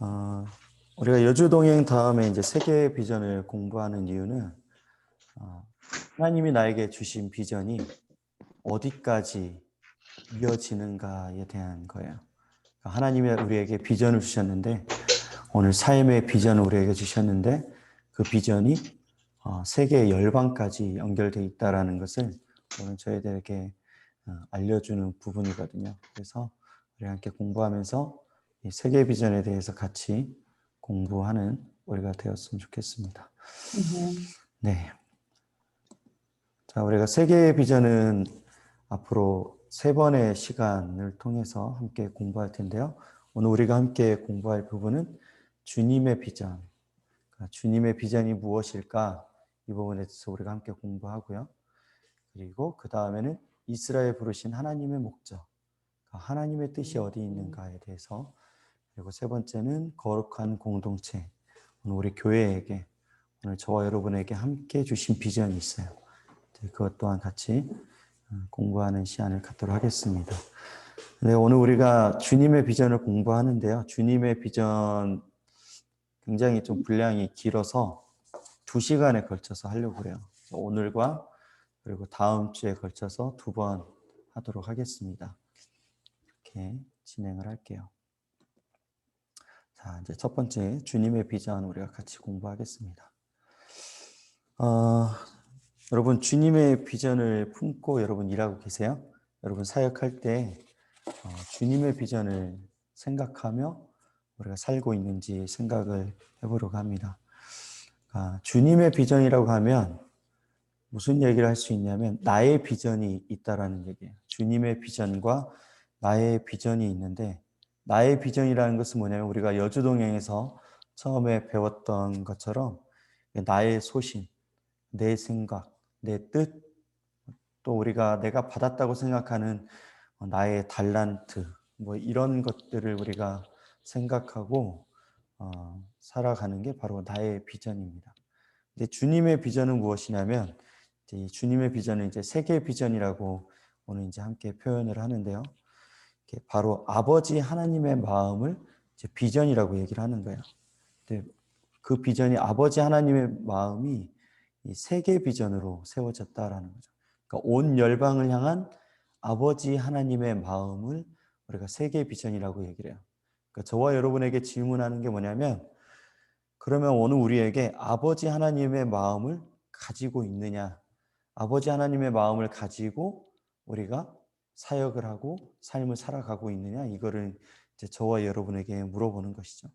어, 우리가 여주동행 다음에 이제 세계 비전을 공부하는 이유는 하나님이 나에게 주신 비전이 어디까지 이어지는가에 대한 거예요. 하나님이 우리에게 비전을 주셨는데 오늘 삶의 비전을 우리에게 주셨는데 그 비전이 세계 열방까지 연결되어 있다는 것을 오늘 저희들에게 알려주는 부분이거든요. 그래서 우리 함께 공부하면서 이 세계 비전에 대해서 같이 공부하는 우리가 되었으면 좋겠습니다. 네. 자, 우리가 세계 비전은 앞으로 3번의 시간을 통해서 함께 공부할 텐데요. 오늘 우리가 함께 공부할 부분은 주님의 비전. 주님의 비전이 무엇일까? 이 부분에 대해서 우리가 함께 공부하고요. 그리고 그 다음에는 이스라엘 부르신 하나님의 목적. 하나님의 뜻이 어디 있는가에 대해서. 그리고 3번째는 거룩한 공동체. 오늘 우리 교회에게, 오늘 저와 여러분에게 함께 주신 비전이 있어요. 그것 또한 같이 공부하는 시간을 갖도록 하겠습니다. 네, 오늘 우리가 주님의 비전을 공부하는데요. 주님의 비전 굉장히 좀 분량이 길어서 2시간에 걸쳐서 하려고 해요. 오늘과 그리고 다음 주에 걸쳐서 2번 하도록 하겠습니다. 이렇게 진행을 할게요. 자, 이제 첫 번째 주님의 비전 우리가 같이 공부하겠습니다. 여러분 주님의 비전을 품고 여러분 일하고 계세요? 여러분 사역할 때 주님의 비전을 생각하며 우리가 살고 있는지 생각을 해보려고 합니다. 주님의 비전이라고 하면 무슨 얘기를 할 수 있냐면 나의 비전이 있다라는 얘기예요. 주님의 비전과 나의 비전이 있는데 나의 비전이라는 것은 뭐냐면 우리가 여주동행에서 처음에 배웠던 것처럼 나의 소신, 내 생각, 내 뜻, 또 우리가 내가 받았다고 생각하는 나의 달란트, 뭐 이런 것들을 우리가 생각하고 살아가는 게 바로 나의 비전입니다. 근데 주님의 비전은 무엇이냐면 이제 주님의 비전은 이제 세계 비전이라고 오늘 이제 함께 표현을 하는데요. 바로 아버지 하나님의 마음을 이제 비전이라고 얘기를 하는 거예요. 근데 그 비전이 아버지 하나님의 마음이 이 세계 비전으로 세워졌다라는 거죠. 그러니까 온 열방을 향한 아버지 하나님의 마음을 우리가 세계 비전이라고 얘기를 해요. 그러니까 저와 여러분에게 질문하는 게 뭐냐면 그러면 오늘 우리에게 아버지 하나님의 마음을 가지고 있느냐? 아버지 하나님의 마음을 가지고 우리가 사역을 하고 삶을 살아가고 있느냐? 이거를 이제 저와 여러분에게 물어보는 것이죠.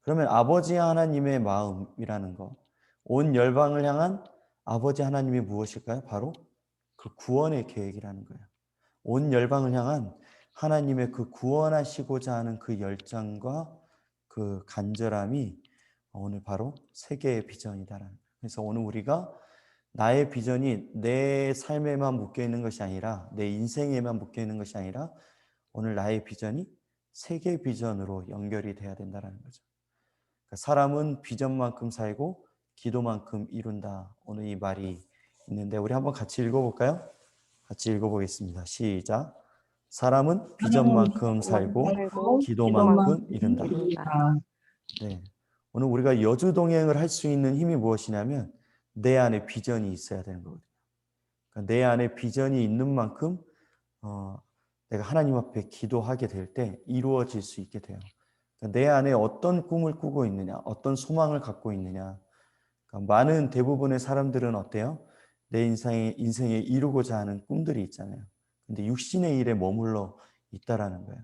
그러면 아버지 하나님의 마음이라는 것, 온 열방을 향한 아버지 하나님이 무엇일까요? 바로 그 구원의 계획이라는 거예요. 온 열방을 향한 하나님의 그 구원하시고자 하는 그 열정과 그 간절함이 오늘 바로 세계의 비전이다라는 거예요. 그래서 오늘 우리가 나의 비전이 내 삶에만 묶여 있는 것이 아니라 내 인생에만 묶여 있는 것이 아니라 오늘 나의 비전이 세계 비전으로 연결이 돼야 된다는 거죠. 그러니까 사람은 비전만큼 살고 기도만큼 이룬다. 오늘 이 말이 있는데 우리 한번 같이 읽어볼까요? 같이 읽어보겠습니다. 시작. 사람은 비전만큼 살고 살고 기도만큼 이룬다. 이룬다. 네. 오늘 우리가 여주동행을 할 수 있는 힘이 무엇이냐면 내 안에 비전이 있어야 되는 거거든요. 그러니까 내 안에 비전이 있는 만큼 내가 하나님 앞에 기도하게 될 때 이루어질 수 있게 돼요. 그러니까 내 안에 어떤 꿈을 꾸고 있느냐, 어떤 소망을 갖고 있느냐. 그러니까 많은 대부분의 사람들은 어때요? 내 인생에 이루고자 하는 꿈들이 있잖아요. 근데 육신의 일에 머물러 있다라는 거예요.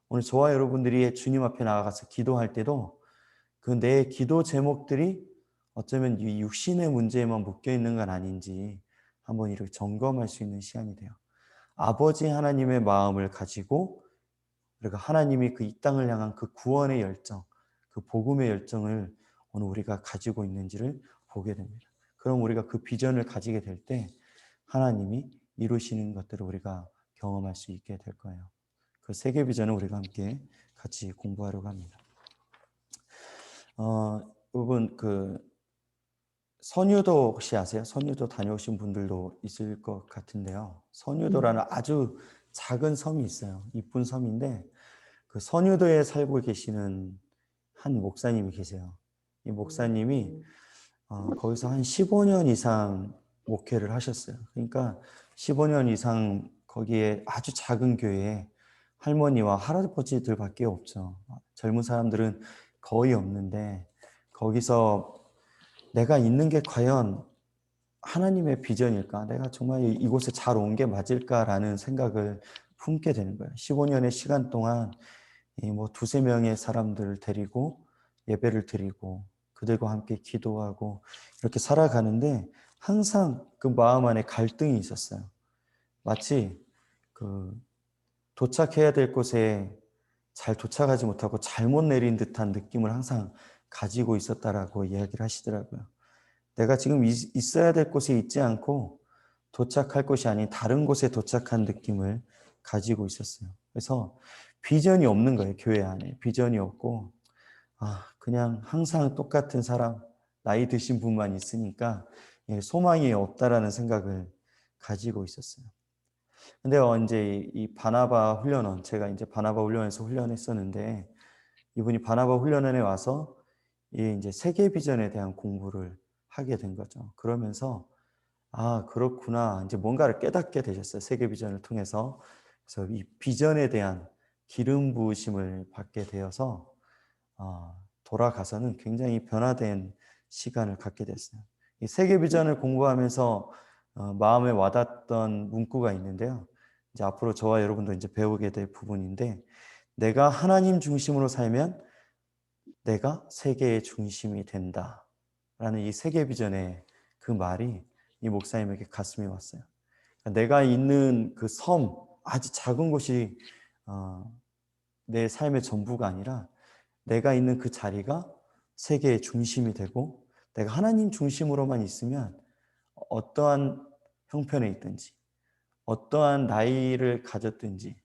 오늘 저와 여러분들이 주님 앞에 나아가서 기도할 때도 그 내 기도 제목들이 어쩌면 이 육신의 문제에만 묶여 있는 건 아닌지 한번 이렇게 점검할 수 있는 시간이 돼요. 아버지 하나님의 마음을 가지고 그리고 하나님이 그 이 땅을 향한 그 구원의 열정, 그 복음의 열정을 오늘 우리가 가지고 있는지를 보게 됩니다. 그럼 우리가 그 비전을 가지게 될 때 하나님이 이루시는 것들을 우리가 경험할 수 있게 될 거예요. 그 세계 비전을 우리가 함께 같이 공부하려고 합니다. 여러분 선유도 혹시 아세요? 선유도 다녀오신 분들도 있을 것 같은데요. 선유도라는 아주 작은 섬이 있어요. 이쁜 섬인데 그 선유도에 살고 계시는 한 목사님이 계세요. 이 목사님이 거기서 한 15년 이상 목회를 하셨어요. 그러니까 15년 이상 거기에 아주 작은 교회에 할머니와 할아버지들밖에 없죠. 젊은 사람들은 거의 없는데 거기서 내가 있는 게 과연 하나님의 비전일까? 내가 정말 이곳에 잘 온 게 맞을까라는 생각을 품게 되는 거예요. 15년의 시간 동안 뭐 두세 명의 사람들을 데리고 예배를 드리고 그들과 함께 기도하고 이렇게 살아가는데 항상 그 마음 안에 갈등이 있었어요. 마치 그 도착해야 될 곳에 잘 도착하지 못하고 잘못 내린 듯한 느낌을 항상 가지고 있었다라고 이야기를 하시더라고요. 내가 지금 있어야 될 곳에 있지 않고 도착할 곳이 아닌 다른 곳에 도착한 느낌을 가지고 있었어요. 그래서 비전이 없는 거예요, 교회 안에. 비전이 없고, 그냥 항상 똑같은 사람, 나이 드신 분만 있으니까 소망이 없다라는 생각을 가지고 있었어요. 근데 이제 이 바나바 훈련원, 제가 이제 바나바 훈련원에서 훈련했었는데, 이분이 바나바 훈련원에 와서 이 이제 세계 비전에 대한 공부를 하게 된 거죠. 그러면서 그렇구나. 이제 뭔가를 깨닫게 되셨어요. 세계 비전을 통해서. 그래서 이 비전에 대한 기름 부으심을 받게 되어서 돌아가서는 굉장히 변화된 시간을 갖게 됐어요. 이 세계 비전을 공부하면서 마음에 와닿던 문구가 있는데요. 이제 앞으로 저와 여러분도 이제 배우게 될 부분인데, 내가 하나님 중심으로 살면 내가 세계의 중심이 된다. 라는 이 세계 비전의 그 말이 이 목사님에게 가슴에 왔어요. 내가 있는 그 섬, 아주 작은 곳이 내 삶의 전부가 아니라 내가 있는 그 자리가 세계의 중심이 되고 내가 하나님 중심으로만 있으면 어떠한 형편에 있든지 어떠한 나이를 가졌든지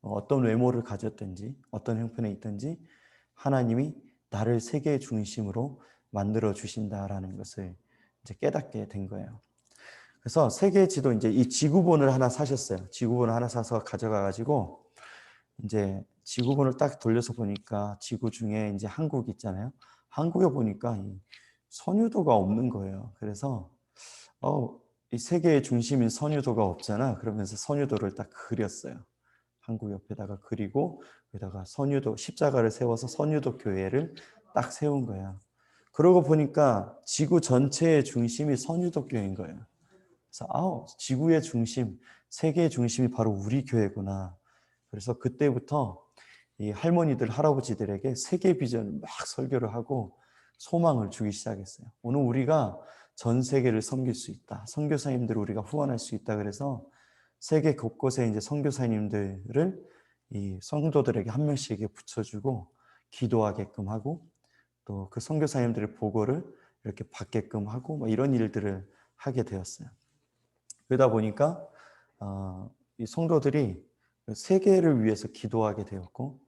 어떤 외모를 가졌든지 어떤 형편에 있든지 하나님이 나를 세계의 중심으로 만들어 주신다라는 것을 이제 깨닫게 된 거예요. 그래서 세계 지도 이제 이 지구본을 하나 사셨어요. 지구본을 하나 사서 가져가 가지고 이제 지구본을 딱 돌려서 보니까 지구 중에 이제 한국 있잖아요. 한국에 보니까 이 선유도가 없는 거예요. 그래서 이 세계의 중심인 선유도가 없잖아. 그러면서 선유도를 딱 그렸어요. 한국 옆에다가 그리고 여기다가 선유도 십자가를 세워서 선유도 교회를 딱 세운 거야. 그러고 보니까 지구 전체의 중심이 선유도 교회인 거예요. 그래서 지구의 중심, 세계의 중심이 바로 우리 교회구나. 그래서 그때부터 이 할머니들, 할아버지들에게 세계 비전을 막 설교를 하고 소망을 주기 시작했어요. 오늘 우리가 전 세계를 섬길 수 있다. 선교사님들을 우리가 후원할 수 있다. 그래서 세계 곳곳에 이제 선교사님들을 이 성도들에게 한 명씩에게 붙여주고 기도하게끔 하고 또 그 선교사님들의 보고를 이렇게 받게끔 하고 뭐 이런 일들을 하게 되었어요. 그러다 보니까 이 성도들이 세계를 위해서 기도하게 되었고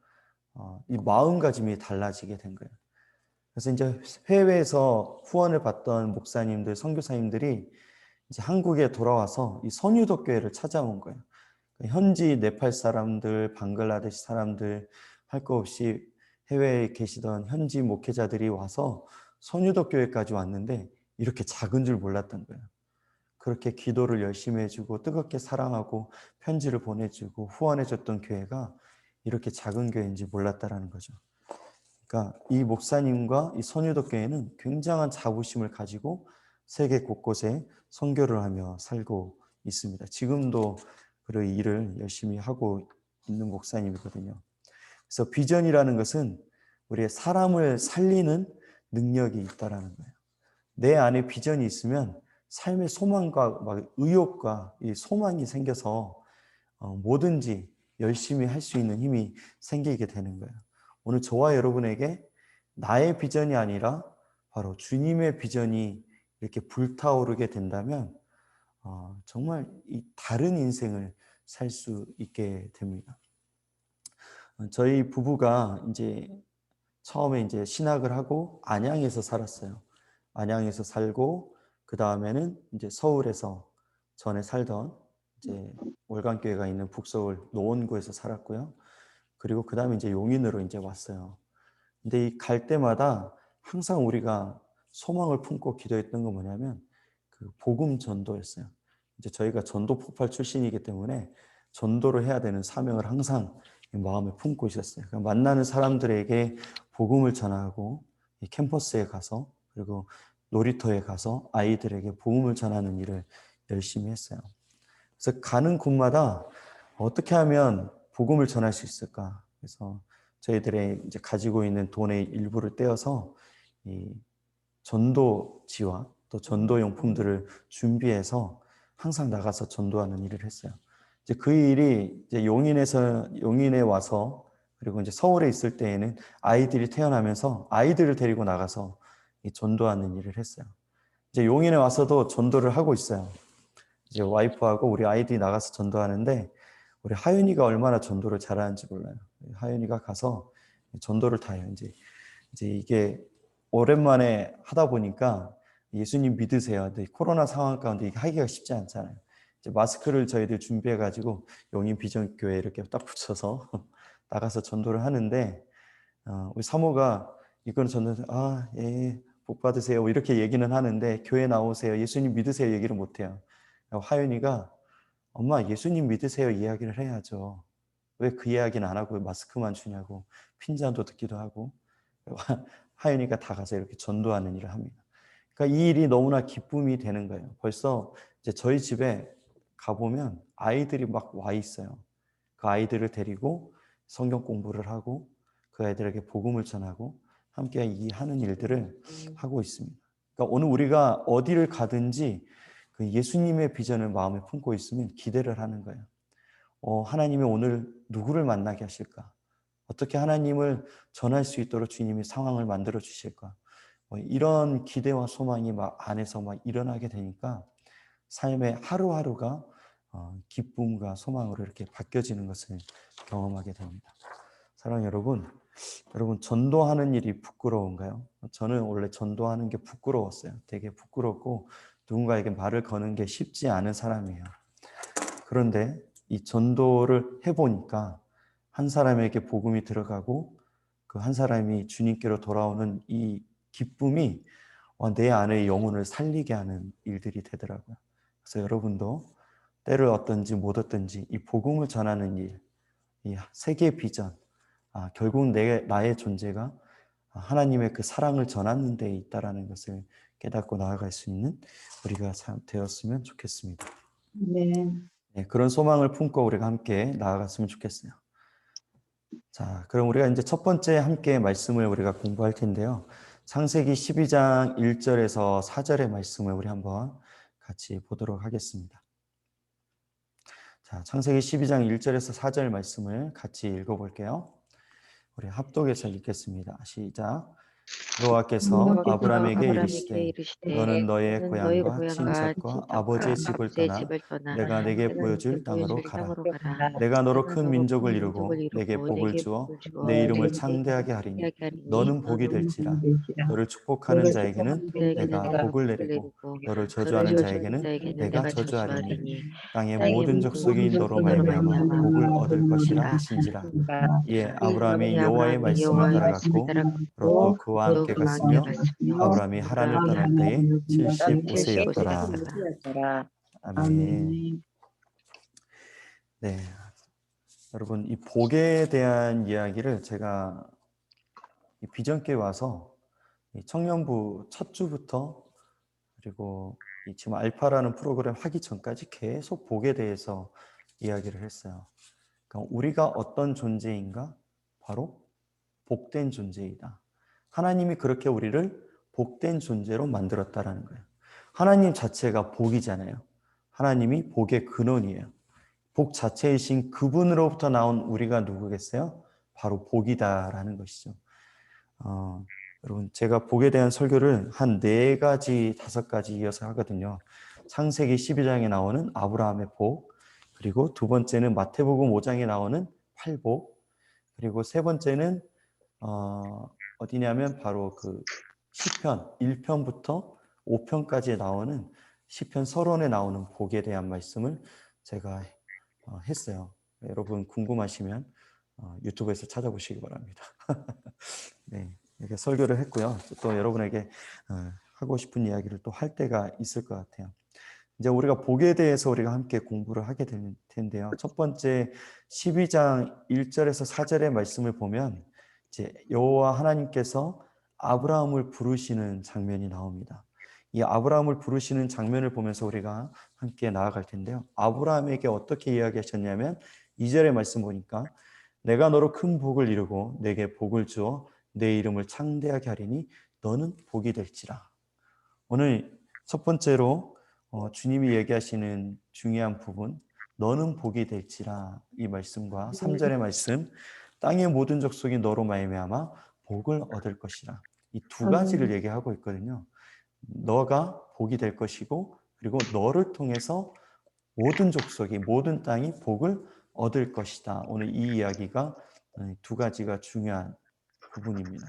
이 마음가짐이 달라지게 된 거예요. 그래서 이제 해외에서 후원을 받던 목사님들, 선교사님들이 이제 한국에 돌아와서 이 선유도 교회를 찾아온 거예요. 현지 네팔 사람들, 방글라데시 사람들 할 거 없이 해외에 계시던 현지 목회자들이 와서 선유도 교회까지 왔는데 이렇게 작은 줄 몰랐던 거예요. 그렇게 기도를 열심히 해주고 뜨겁게 사랑하고 편지를 보내주고 후원해줬던 교회가 이렇게 작은 교회인지 몰랐다라는 거죠. 그러니까 이 목사님과 이 선유도 교회는 굉장한 자부심을 가지고 세계 곳곳에 선교를 하며 살고 있습니다. 지금도 그 일을 열심히 하고 있는 목사님이거든요. 그래서 비전이라는 것은 우리의 사람을 살리는 능력이 있다라는 거예요. 내 안에 비전이 있으면 삶의 소망과 의욕과 이 소망이 생겨서 뭐든지 열심히 할 수 있는 힘이 생기게 되는 거예요. 오늘 저와 여러분에게 나의 비전이 아니라 바로 주님의 비전이 이렇게 불타오르게 된다면 정말 이 다른 인생을 살 수 있게 됩니다. 저희 부부가 이제 처음에 이제 신학을 하고 안양에서 살았어요. 안양에서 살고 그 다음에는 이제 서울에서 전에 살던 이제 월간교회가 있는 북서울 노원구에서 살았고요. 그리고 그 다음에 이제 용인으로 이제 왔어요. 근데 이 갈 때마다 항상 우리가 소망을 품고 기도했던 건 뭐냐면 그 복음 전도였어요. 이제 저희가 전도 폭발 출신이기 때문에 전도를 해야 되는 사명을 항상 마음에 품고 있었어요. 그러니까 만나는 사람들에게 복음을 전하고 이 캠퍼스에 가서 그리고 놀이터에 가서 아이들에게 복음을 전하는 일을 열심히 했어요. 그래서 가는 곳마다 어떻게 하면 복음을 전할 수 있을까? 그래서 저희들의 이제 가지고 있는 돈의 일부를 떼어서 이 전도지와 또 전도용품들을 준비해서 항상 나가서 전도하는 일을 했어요. 이제 그 일이 이제 용인에 와서 그리고 이제 서울에 있을 때에는 아이들이 태어나면서 아이들을 데리고 나가서 이 전도하는 일을 했어요. 이제 용인에 와서도 전도를 하고 있어요. 이제 와이프하고 우리 아이들이 나가서 전도하는데 우리 하윤이가 얼마나 전도를 잘하는지 몰라요. 하윤이가 가서 전도를 다 해요. 이제 이게 오랜만에 하다 보니까 예수님 믿으세요. 근데 코로나 상황 가운데 이게 하기가 쉽지 않잖아요. 이제 마스크를 저희들 준비해가지고 용인 비전교회 이렇게 딱 붙여서 나가서 전도를 하는데 우리 사모가 이거는 저는 예, 복 받으세요 이렇게 얘기는 하는데 교회 나오세요 예수님 믿으세요 얘기를 못해요. 하윤이가 엄마 예수님 믿으세요 이야기를 해야죠. 왜 그 이야기는 안 하고 마스크만 주냐고 핀잔도 듣기도 하고 하윤이가 다 가서 이렇게 전도하는 일을 합니다. 그러니까 이 일이 너무나 기쁨이 되는 거예요. 벌써 이제 저희 집에 가보면 아이들이 막 와 있어요. 그 아이들을 데리고 성경 공부를 하고 그 아이들에게 복음을 전하고 함께 이 하는 일들을 하고 있습니다. 그러니까 오늘 우리가 어디를 가든지 그 예수님의 비전을 마음에 품고 있으면 기대를 하는 거예요. 하나님이 오늘 누구를 만나게 하실까? 어떻게 하나님을 전할 수 있도록 주님이 상황을 만들어 주실까? 이런 기대와 소망이 막 안에서 막 일어나게 되니까 삶의 하루하루가 기쁨과 소망으로 이렇게 바뀌어지는 것을 경험하게 됩니다. 사랑하는 여러분 전도하는 일이 부끄러운가요? 저는 원래 전도하는 게 부끄러웠어요. 되게 부끄럽고 누군가에게 말을 거는 게 쉽지 않은 사람이에요. 그런데 이 전도를 해보니까 한 사람에게 복음이 들어가고 그 한 사람이 주님께로 돌아오는 이 기쁨이 내 안의 영혼을 살리게 하는 일들이 되더라고요. 그래서 여러분도 때를 얻든지 못 얻든지 이 복음을 전하는 일, 이 세계 비전, 결국 나의 존재가 하나님의 그 사랑을 전하는 데 있다라는 것을 깨닫고 나아갈 수 있는 우리가 되었으면 좋겠습니다. 네. 네, 그런 소망을 품고 우리가 함께 나아갔으면 좋겠어요. 자, 그럼 우리가 이제 첫 번째 함께 말씀을 우리가 공부할 텐데요. 창세기 12장 1절에서 4절의 말씀을 우리 한번 같이 보도록 하겠습니다. 자, 창세기 12장 1절에서 4절 말씀을 같이 읽어볼게요. 우리 합독해서 읽겠습니다. 시작. 여호와께서 아브라함에게 이르시되 너는 너의 고향과 친척과 아버지의 집을 떠나 내가 내게 보여줄 땅으로 가라. 내가 너로 큰 민족을 이루고 내게 복을 주어 내 이름을 창대하게 하리니 너는 복이 될지라. 너를 축복하는 자에게는 내가 복을 내리고 너를 저주하는 자에게는 내가 저주하리니 땅의 모든 족속이 너로 말미암아 복을 얻을 것이라 하신지라. 이에 아브라함이 여호와의 말씀을 따라갔고 롯도 그와 함께 갔으며 아브라함이 하란을 떠날 때에 75세였더라. 아멘. 네, 여러분 이 복에 대한 이야기를 제가 이 비전교회 와서 이 청년부 첫 주부터 그리고 이 지금 알파라는 프로그램 하기 전까지 계속 복에 대해서 이야기를 했어요. 그러니까 우리가 어떤 존재인가? 바로 복된 존재이다. 하나님이 그렇게 우리를 복된 존재로 만들었다라는 거예요. 하나님 자체가 복이잖아요. 하나님이 복의 근원이에요. 복 자체이신 그분으로부터 나온 우리가 누구겠어요? 바로 복이다라는 것이죠. 여러분 제가 복에 대한 설교를 한 4가지, 5가지 이어서 하거든요. 창세기 12장에 나오는 아브라함의 복, 그리고 두 번째는 마태복음 5장에 나오는 팔복, 그리고 세 번째는 어디냐면 바로 그 시편 1편부터 5편까지 나오는 시편 서론에 나오는 복에 대한 말씀을 제가 했어요. 여러분 궁금하시면 유튜브에서 찾아보시기 바랍니다. 네. 이렇게 설교를 했고요. 또 여러분에게 하고 싶은 이야기를 또 할 때가 있을 것 같아요. 이제 우리가 복에 대해서 우리가 함께 공부를 하게 될 텐데요. 첫 번째 12장 1절에서 4절의 말씀을 보면 이제 여호와 하나님께서 아브라함을 부르시는 장면이 나옵니다. 이 아브라함을 부르시는 장면을 보면서 우리가 함께 나아갈 텐데요. 아브라함에게 어떻게 이야기하셨냐면 2절의 말씀 보니까 내가 너로 큰 복을 이루고 내게 복을 주어 내 이름을 창대하게 하리니 너는 복이 될지라. 오늘 첫 번째로 주님이 얘기하시는 중요한 부분, 너는 복이 될지라, 이 말씀과 3절의 말씀, 땅의 모든 족속이 너로 말미암아 복을 얻을 것이라, 이 두 가지를 얘기하고 있거든요. 너가 복이 될 것이고, 그리고 너를 통해서 모든 족속이, 모든 땅이 복을 얻을 것이다. 오늘 이 이야기가 두 가지가 중요한 부분입니다.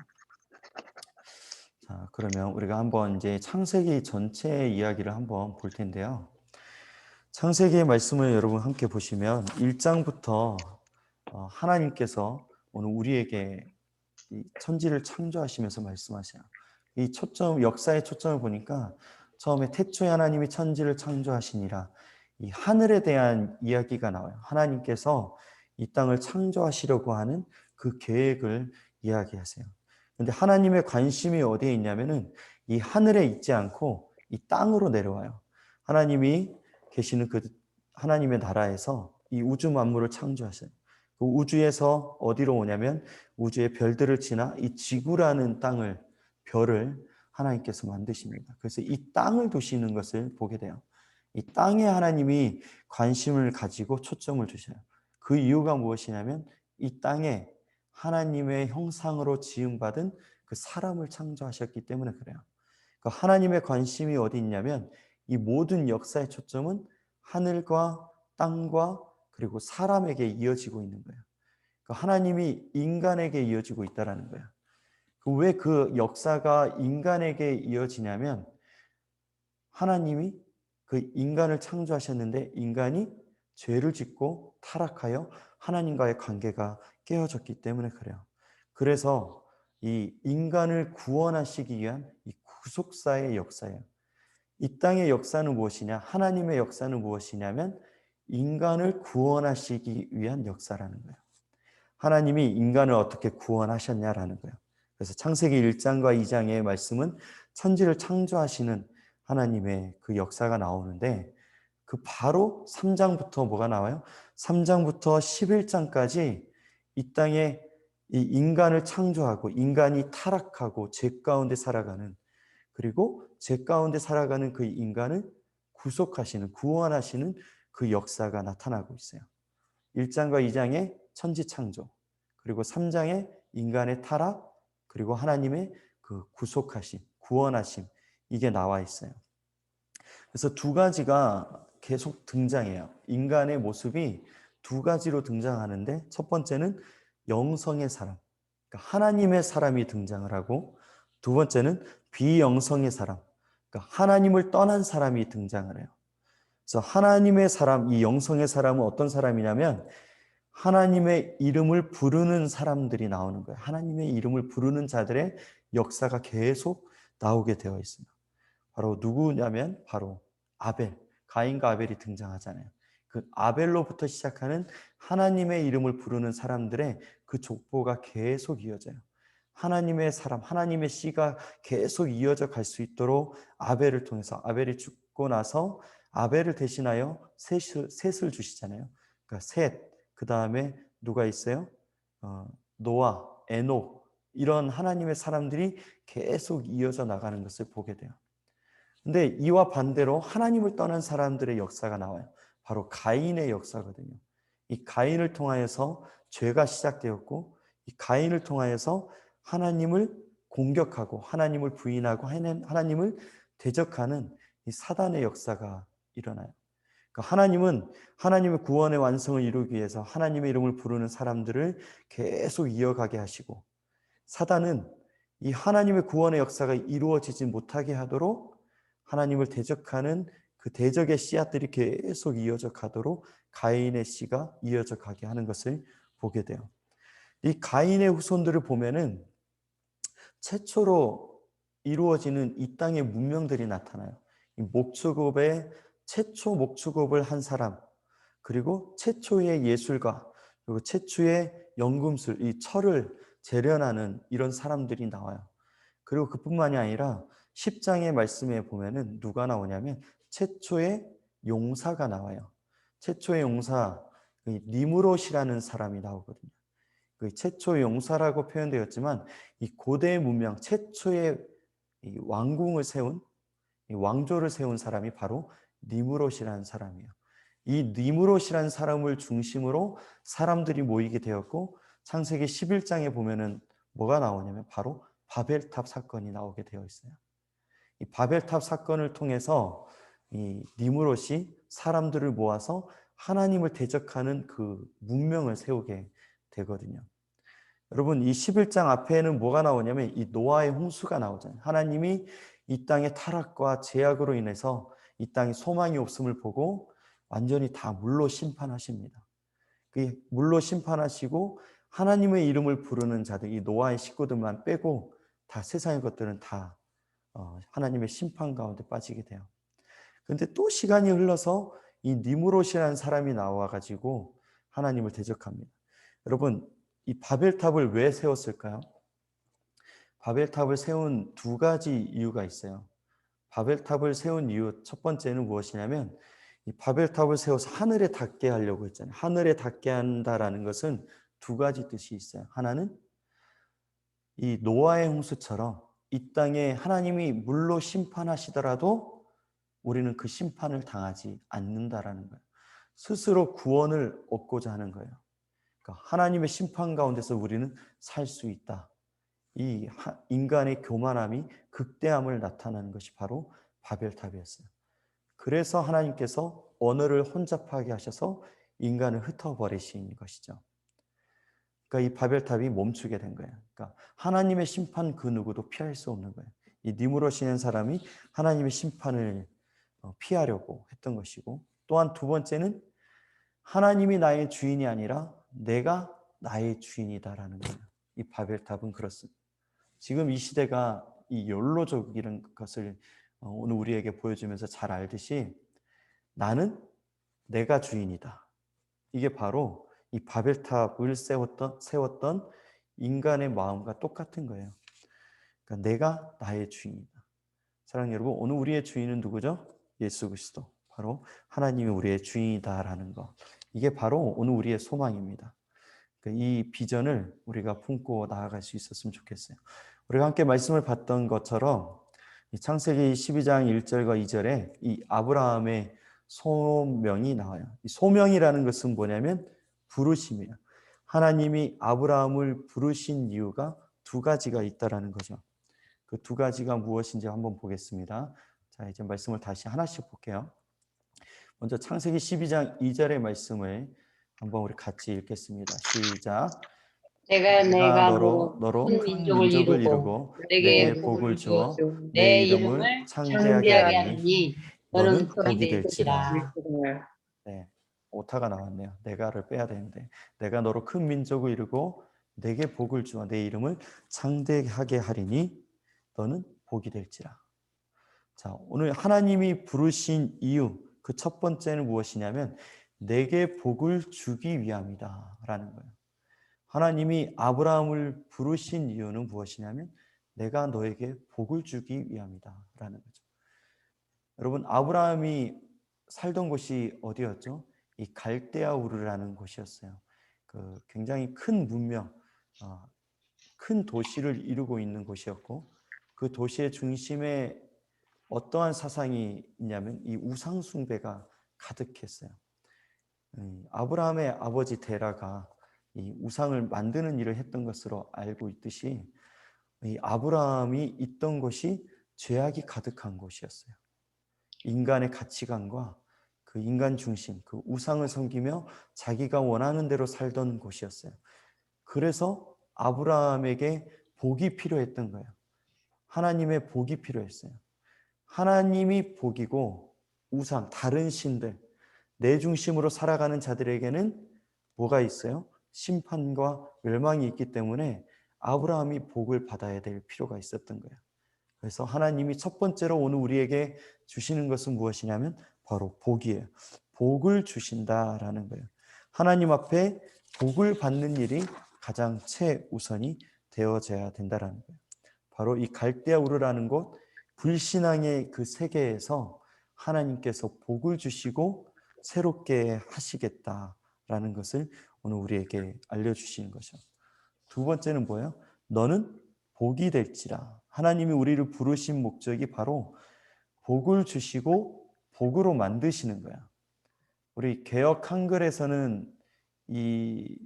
자, 그러면 우리가 한번 이제 창세기 전체의 이야기를 한번 볼 텐데요. 창세기의 말씀을 여러분 함께 보시면 1장부터 하나님께서 오늘 우리에게 이 천지를 창조하시면서 말씀하세요. 이 초점, 역사의 초점을 보니까 처음에 태초에 하나님이 천지를 창조하시니라, 이 하늘에 대한 이야기가 나와요. 하나님께서 이 땅을 창조하시려고 하는 그 계획을 이야기하세요. 근데 하나님의 관심이 어디에 있냐면은 이 하늘에 있지 않고 이 땅으로 내려와요. 하나님이 계시는 그 하나님의 나라에서 이 우주 만물을 창조하셔요. 그 우주에서 어디로 오냐면 우주의 별들을 지나 이 지구라는 땅을, 별을 하나님께서 만드십니다. 그래서 이 땅을 두시는 것을 보게 돼요. 이 땅에 하나님이 관심을 가지고 초점을 두셔요. 그 이유가 무엇이냐면 이 땅에 하나님의 형상으로 지음받은 그 사람을 창조하셨기 때문에 그래요. 그 하나님의 관심이 어디 있냐면 이 모든 역사의 초점은 하늘과 땅과 그리고 사람에게 이어지고 있는 거예요. 그 하나님이 인간에게 이어지고 있다는 거예요. 왜 그 역사가 인간에게 이어지냐면 하나님이 그 인간을 창조하셨는데 인간이 죄를 짓고 타락하여 하나님과의 관계가 깨어졌기 때문에 그래요. 그래서 이 인간을 구원하시기 위한 이 구속사의 역사예요. 이 땅의 역사는 무엇이냐? 하나님의 역사는 무엇이냐면 인간을 구원하시기 위한 역사라는 거예요. 하나님이 인간을 어떻게 구원하셨냐라는 거예요. 그래서 창세기 1장과 2장의 말씀은 천지를 창조하시는 하나님의 그 역사가 나오는데 그 바로 3장부터 뭐가 나와요? 3장부터 11장까지 이 땅에 이 인간을 창조하고 인간이 타락하고 죄 가운데 살아가는, 그리고 죄 가운데 살아가는 그 인간을 구속하시는, 구원하시는 그 역사가 나타나고 있어요. 1장과 2장의 천지 창조, 그리고 3장의 인간의 타락, 그리고 하나님의 그 구속하심, 구원하심, 이게 나와 있어요. 그래서 두 가지가 계속 등장해요. 인간의 모습이 두 가지로 등장하는데 첫 번째는 영성의 사람, 그러니까 하나님의 사람이 등장을 하고, 두 번째는 비영성의 사람, 그러니까 하나님을 떠난 사람이 등장을 해요. 그래서 하나님의 사람, 이 영성의 사람은 어떤 사람이냐면 하나님의 이름을 부르는 사람들이 나오는 거예요. 하나님의 이름을 부르는 자들의 역사가 계속 나오게 되어 있습니다. 바로 누구냐면 바로 아벨, 가인과 아벨이 등장하잖아요. 그 아벨로부터 시작하는 하나님의 이름을 부르는 사람들의 그 족보가 계속 이어져요. 하나님의 사람, 하나님의 씨가 계속 이어져 갈 수 있도록 아벨을 통해서, 아벨이 죽고 나서 아벨을 대신하여 셋을 주시잖아요. 그러니까 셋, 그 다음에 누가 있어요? 노아, 에녹, 이런 하나님의 사람들이 계속 이어져 나가는 것을 보게 돼요. 근데 이와 반대로 하나님을 떠난 사람들의 역사가 나와요. 바로 가인의 역사거든요. 이 가인을 통하여서 죄가 시작되었고, 이 가인을 통하여서 하나님을 공격하고 하나님을 부인하고 하나님을 대적하는 이 사단의 역사가 일어나요. 그러니까 하나님은 하나님의 구원의 완성을 이루기 위해서 하나님의 이름을 부르는 사람들을 계속 이어가게 하시고, 사단은 이 하나님의 구원의 역사가 이루어지지 못하게 하도록 하나님을 대적하는 그 대적의 씨앗들이 계속 이어져 가도록 가인의 씨가 이어져 가게 하는 것을 보게 돼요. 이 가인의 후손들을 보면은 최초로 이루어지는 이 땅의 문명들이 나타나요. 이 목축업의 최초 목축업을 한 사람, 그리고 최초의 예술가, 그리고 최초의 연금술, 이 철을 재련하는 이런 사람들이 나와요. 그리고 그뿐만이 아니라 10장의 말씀에 보면은 누가 나오냐면 최초의 용사가 나와요. 최초의 용사, 니무롯이라는 사람이 나오거든요. 그 최초의 용사라고 표현되었지만 이 고대 문명 최초의 이 왕궁을 세운, 이 왕조를 세운 사람이 바로 니무롯이라는 사람이에요. 이 니무롯이라는 사람을 중심으로 사람들이 모이게 되었고, 창세기 11장에 보면은 뭐가 나오냐면 바로 바벨탑 사건이 나오게 되어 있어요. 이 바벨탑 사건을 통해서 이 니무롯이 사람들을 모아서 하나님을 대적하는 그 문명을 세우게 되거든요. 여러분, 이 11장 앞에는 뭐가 나오냐면 이 노아의 홍수가 나오잖아요. 하나님이 이 땅의 타락과 죄악으로 인해서 이 땅에 소망이 없음을 보고 완전히 다 물로 심판하십니다. 그 물로 심판하시고 하나님의 이름을 부르는 자들, 이 노아의 식구들만 빼고 다 세상의 것들은 다 하나님의 심판 가운데 빠지게 돼요. 그런데 또 시간이 흘러서 이 니무롯이라는 사람이 나와가지고 하나님을 대적합니다. 여러분, 이 바벨탑을 왜 세웠을까요? 바벨탑을 세운 두 가지 이유가 있어요. 바벨탑을 세운 이유 첫 번째는 무엇이냐면 이 바벨탑을 세워서 하늘에 닿게 하려고 했잖아요. 하늘에 닿게 한다라는 것은 두 가지 뜻이 있어요. 하나는 이 노아의 홍수처럼 이 땅에 하나님이 물로 심판하시더라도 우리는 그 심판을 당하지 않는다라는 거예요. 스스로 구원을 얻고자 하는 거예요. 그러니까 하나님의 심판 가운데서 우리는 살 수 있다. 이 인간의 교만함이 극대함을 나타내는 것이 바로 바벨탑이었어요. 그래서 하나님께서 언어를 혼잡하게 하셔서 인간을 흩어버리신 것이죠. 그러니까 이 바벨탑이 멈추게 된 거예요. 그러니까 하나님의 심판 그 누구도 피할 수 없는 거예요. 이 니무롯이라는 사람이 하나님의 심판을 피하려고 했던 것이고, 또한 두 번째는 하나님이 나의 주인이 아니라 내가 나의 주인이다라는 거예요. 이 바벨탑은 그렇습니다. 지금 이 시대가 이 욜로족이라는 것을 오늘 우리에게 보여주면서 잘 알듯이 나는 내가 주인이다. 이게 바로 이 바벨탑을 세웠던 인간의 마음과 똑같은 거예요. 그러니까 내가 나의 주인이다. 사랑하는 여러분, 오늘 우리의 주인은 누구죠? 예수 그리스도. 바로 하나님이 우리의 주인이다라는 것. 이게 바로 오늘 우리의 소망입니다. 그러니까 이 비전을 우리가 품고 나아갈 수 있었으면 좋겠어요. 우리가 함께 말씀을 봤던 것처럼 창세기 12장 1절과 2절에 이 아브라함의 소명이 나와요. 이 소명이라는 것은 뭐냐면 부르심이에요. 하나님이 아브라함을 부르신 이유가 두 가지가 있다라는 거죠. 그 두 가지가 무엇인지 한번 보겠습니다. 자, 이제 말씀을 다시 하나씩 볼게요. 먼저 창세기 12장 2절의 말씀을 한번 우리 같이 읽겠습니다. 시작. 내가 너로 큰 큰 민족을 민족을 이루고 이루고 내게 내게 복을 복을 주어 주어 내 내 이름을 이름을 창대하게 창대하게 하리니 하리니 너는 너는 복이 복이 될지라. 될지라. 네, 오타가 나왔네요. 내가를 빼야 되는데 내가 너로 큰 민족을 이루고 내게 복을 주어 내 이름을 창대하게 하리니 너는 복이 될지라. 자, 오늘 하나님이 부르신 이유 그 첫 번째는 무엇이냐면 내게 복을 주기 위함이다 라는 거예요. 하나님이 아브라함을 부르신 이유는 무엇이냐면 내가 너에게 복을 주기 위함이다 라는 거죠. 여러분, 아브라함이 살던 곳이 어디였죠? 이 갈대아 우르라는 곳이었어요. 그 굉장히 큰 문명, 큰 도시를 이루고 있는 곳이었고, 그 도시의 중심에 어떠한 사상이 있냐면 이 우상 숭배가 가득했어요. 아브라함의 아버지 데라가 이 우상을 만드는 일을 했던 것으로 알고 있듯이 이 아브라함이 있던 곳이 죄악이 가득한 곳이었어요. 인간의 가치관과 그 인간 중심, 그 우상을 섬기며 자기가 원하는 대로 살던 곳이었어요. 그래서 아브라함에게 복이 필요했던 거예요. 하나님의 복이 필요했어요. 하나님이 복이고 우상, 다른 신들, 내 중심으로 살아가는 자들에게는 뭐가 있어요? 심판과 멸망이 있기 때문에 아브라함이 복을 받아야 될 필요가 있었던 거예요. 그래서 하나님이 첫 번째로 오늘 우리에게 주시는 것은 무엇이냐면 바로 복이에요. 복을 주신다라는 거예요. 하나님 앞에 복을 받는 일이 가장 최우선이 되어져야 된다라는 거예요. 바로 이 갈대아 우르라는 곳, 불신앙의 그 세계에서 하나님께서 복을 주시고 새롭게 하시겠다라는 것을 오늘 우리에게 알려주시는 거죠. 두 번째는 뭐예요? 너는 복이 될지라. 하나님이 우리를 부르신 목적이 바로 복을 주시고 복으로 만드시는 거야. 우리 개역 한글에서는 이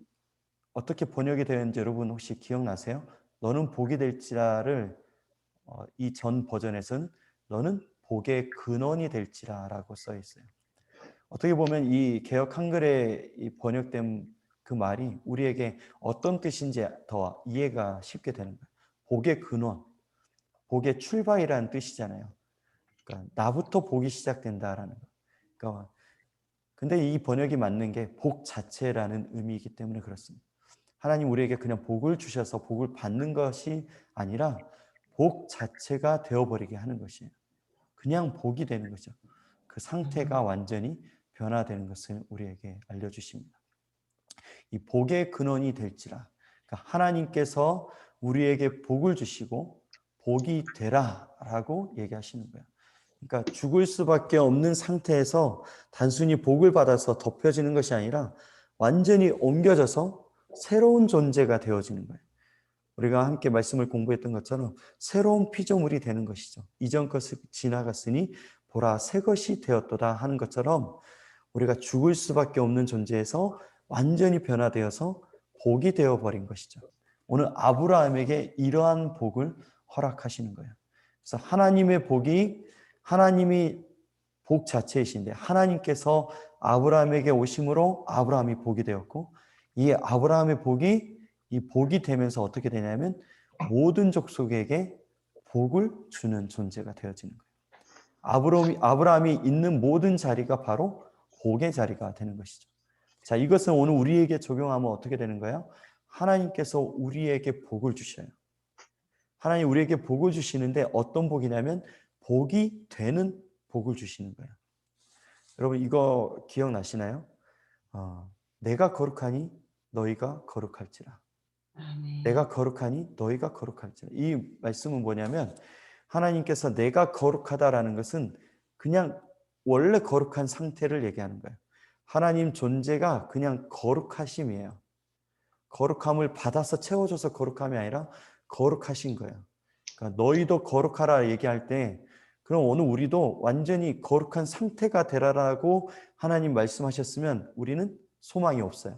어떻게 번역이 되었는지 여러분 혹시 기억나세요? 너는 복이 될지라를 이 전 버전에서는 너는 복의 근원이 될지라라고 써 있어요. 어떻게 보면 이 개역 한글에 이 번역된 그 말이 우리에게 어떤 뜻인지 더 이해가 쉽게 되는 거예요. 복의 근원, 복의 출발이라는 뜻이잖아요. 그러니까 나부터 복이 시작된다라는 거. 그러니까 근데 이 번역이 맞는 게 복 자체라는 의미이기 때문에 그렇습니다. 하나님 우리에게 그냥 복을 주셔서 복을 받는 것이 아니라 복 자체가 되어버리게 하는 것이에요. 그냥 복이 되는 거죠. 그 상태가 완전히 변화되는 것을 우리에게 알려주십니다. 이 복의 근원이 될지라. 그러니까 하나님께서 우리에게 복을 주시고 복이 되라라고 얘기하시는 거예요. 그러니까 죽을 수밖에 없는 상태에서 단순히 복을 받아서 덮여지는 것이 아니라 완전히 옮겨져서 새로운 존재가 되어지는 거예요. 우리가 함께 말씀을 공부했던 것처럼 새로운 피조물이 되는 것이죠. 이전 것이 지나갔으니 보라 새 것이 되었도다 하는 것처럼 우리가 죽을 수밖에 없는 존재에서 완전히 변화되어서 복이 되어버린 것이죠. 오늘 아브라함에게 이러한 복을 허락하시는 거예요. 그래서 하나님의 복이 하나님이 복 자체이신데 하나님께서 아브라함에게 오심으로 아브라함이 복이 되었고 이 아브라함의 복이 이 복이 되면서 어떻게 되냐면 모든 족속에게 복을 주는 존재가 되어지는 거예요. 아브라함이 있는 모든 자리가 바로 복의 자리가 되는 것이죠. 자, 이것은 오늘 우리에게 적용하면 어떻게 되는 거예요? 하나님께서 우리에게 복을 주셔요. 하나님 우리에게 복을 주시는데 어떤 복이냐면 복이 되는 복을 주시는 거예요. 여러분 이거 기억나시나요? 내가 거룩하니 너희가 거룩할지라. 내가 거룩하니 너희가 거룩할지라. 이 말씀은 뭐냐면 하나님께서 내가 거룩하다라는 것은 그냥 원래 거룩한 상태를 얘기하는 거예요. 하나님 존재가 그냥 거룩하심이에요. 거룩함을 받아서 채워줘서 거룩함이 아니라 거룩하신 거예요. 그러니까 너희도 거룩하라 얘기할 때 그럼 오늘 우리도 완전히 거룩한 상태가 되라라고 하나님 말씀하셨으면 우리는 소망이 없어요.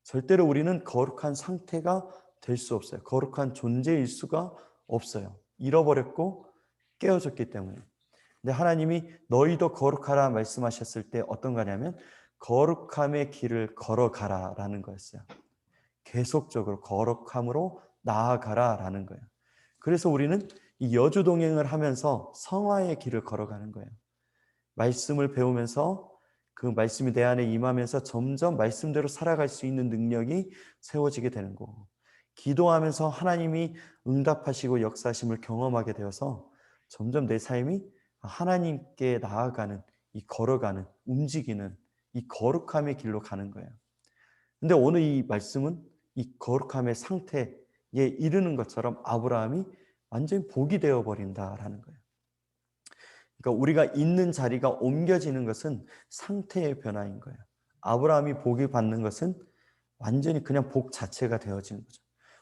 절대로 우리는 거룩한 상태가 될 수 없어요. 거룩한 존재일 수가 없어요. 잃어버렸고 깨어졌기 때문에. 근데 하나님이 너희도 거룩하라 말씀하셨을 때 어떤 거냐면 거룩함의 길을 걸어가라라는 거였어요. 계속적으로 거룩함으로 나아가라라는 거예요. 그래서 우리는 이 여주 동행을 하면서 성화의 길을 걸어가는 거예요. 말씀을 배우면서 그 말씀이 내 안에 임하면서 점점 말씀대로 살아갈 수 있는 능력이 세워지게 되는 거고, 기도하면서 하나님이 응답하시고 역사하심을 경험하게 되어서 점점 내 삶이 하나님께 나아가는, 이 걸어가는, 움직이는 이 거룩함의 길로 가는 거예요. 근데 오늘 이 말씀은 이 거룩함의 상태에 이르는 것처럼 아브라함이 완전히 복이 되어버린다라는 거예요. 그러니까 우리가 있는 자리가 옮겨지는 것은 상태의 변화인 거예요. 아브라함이 복을 받는 것은 완전히 그냥 복 자체가 되어지는 거죠.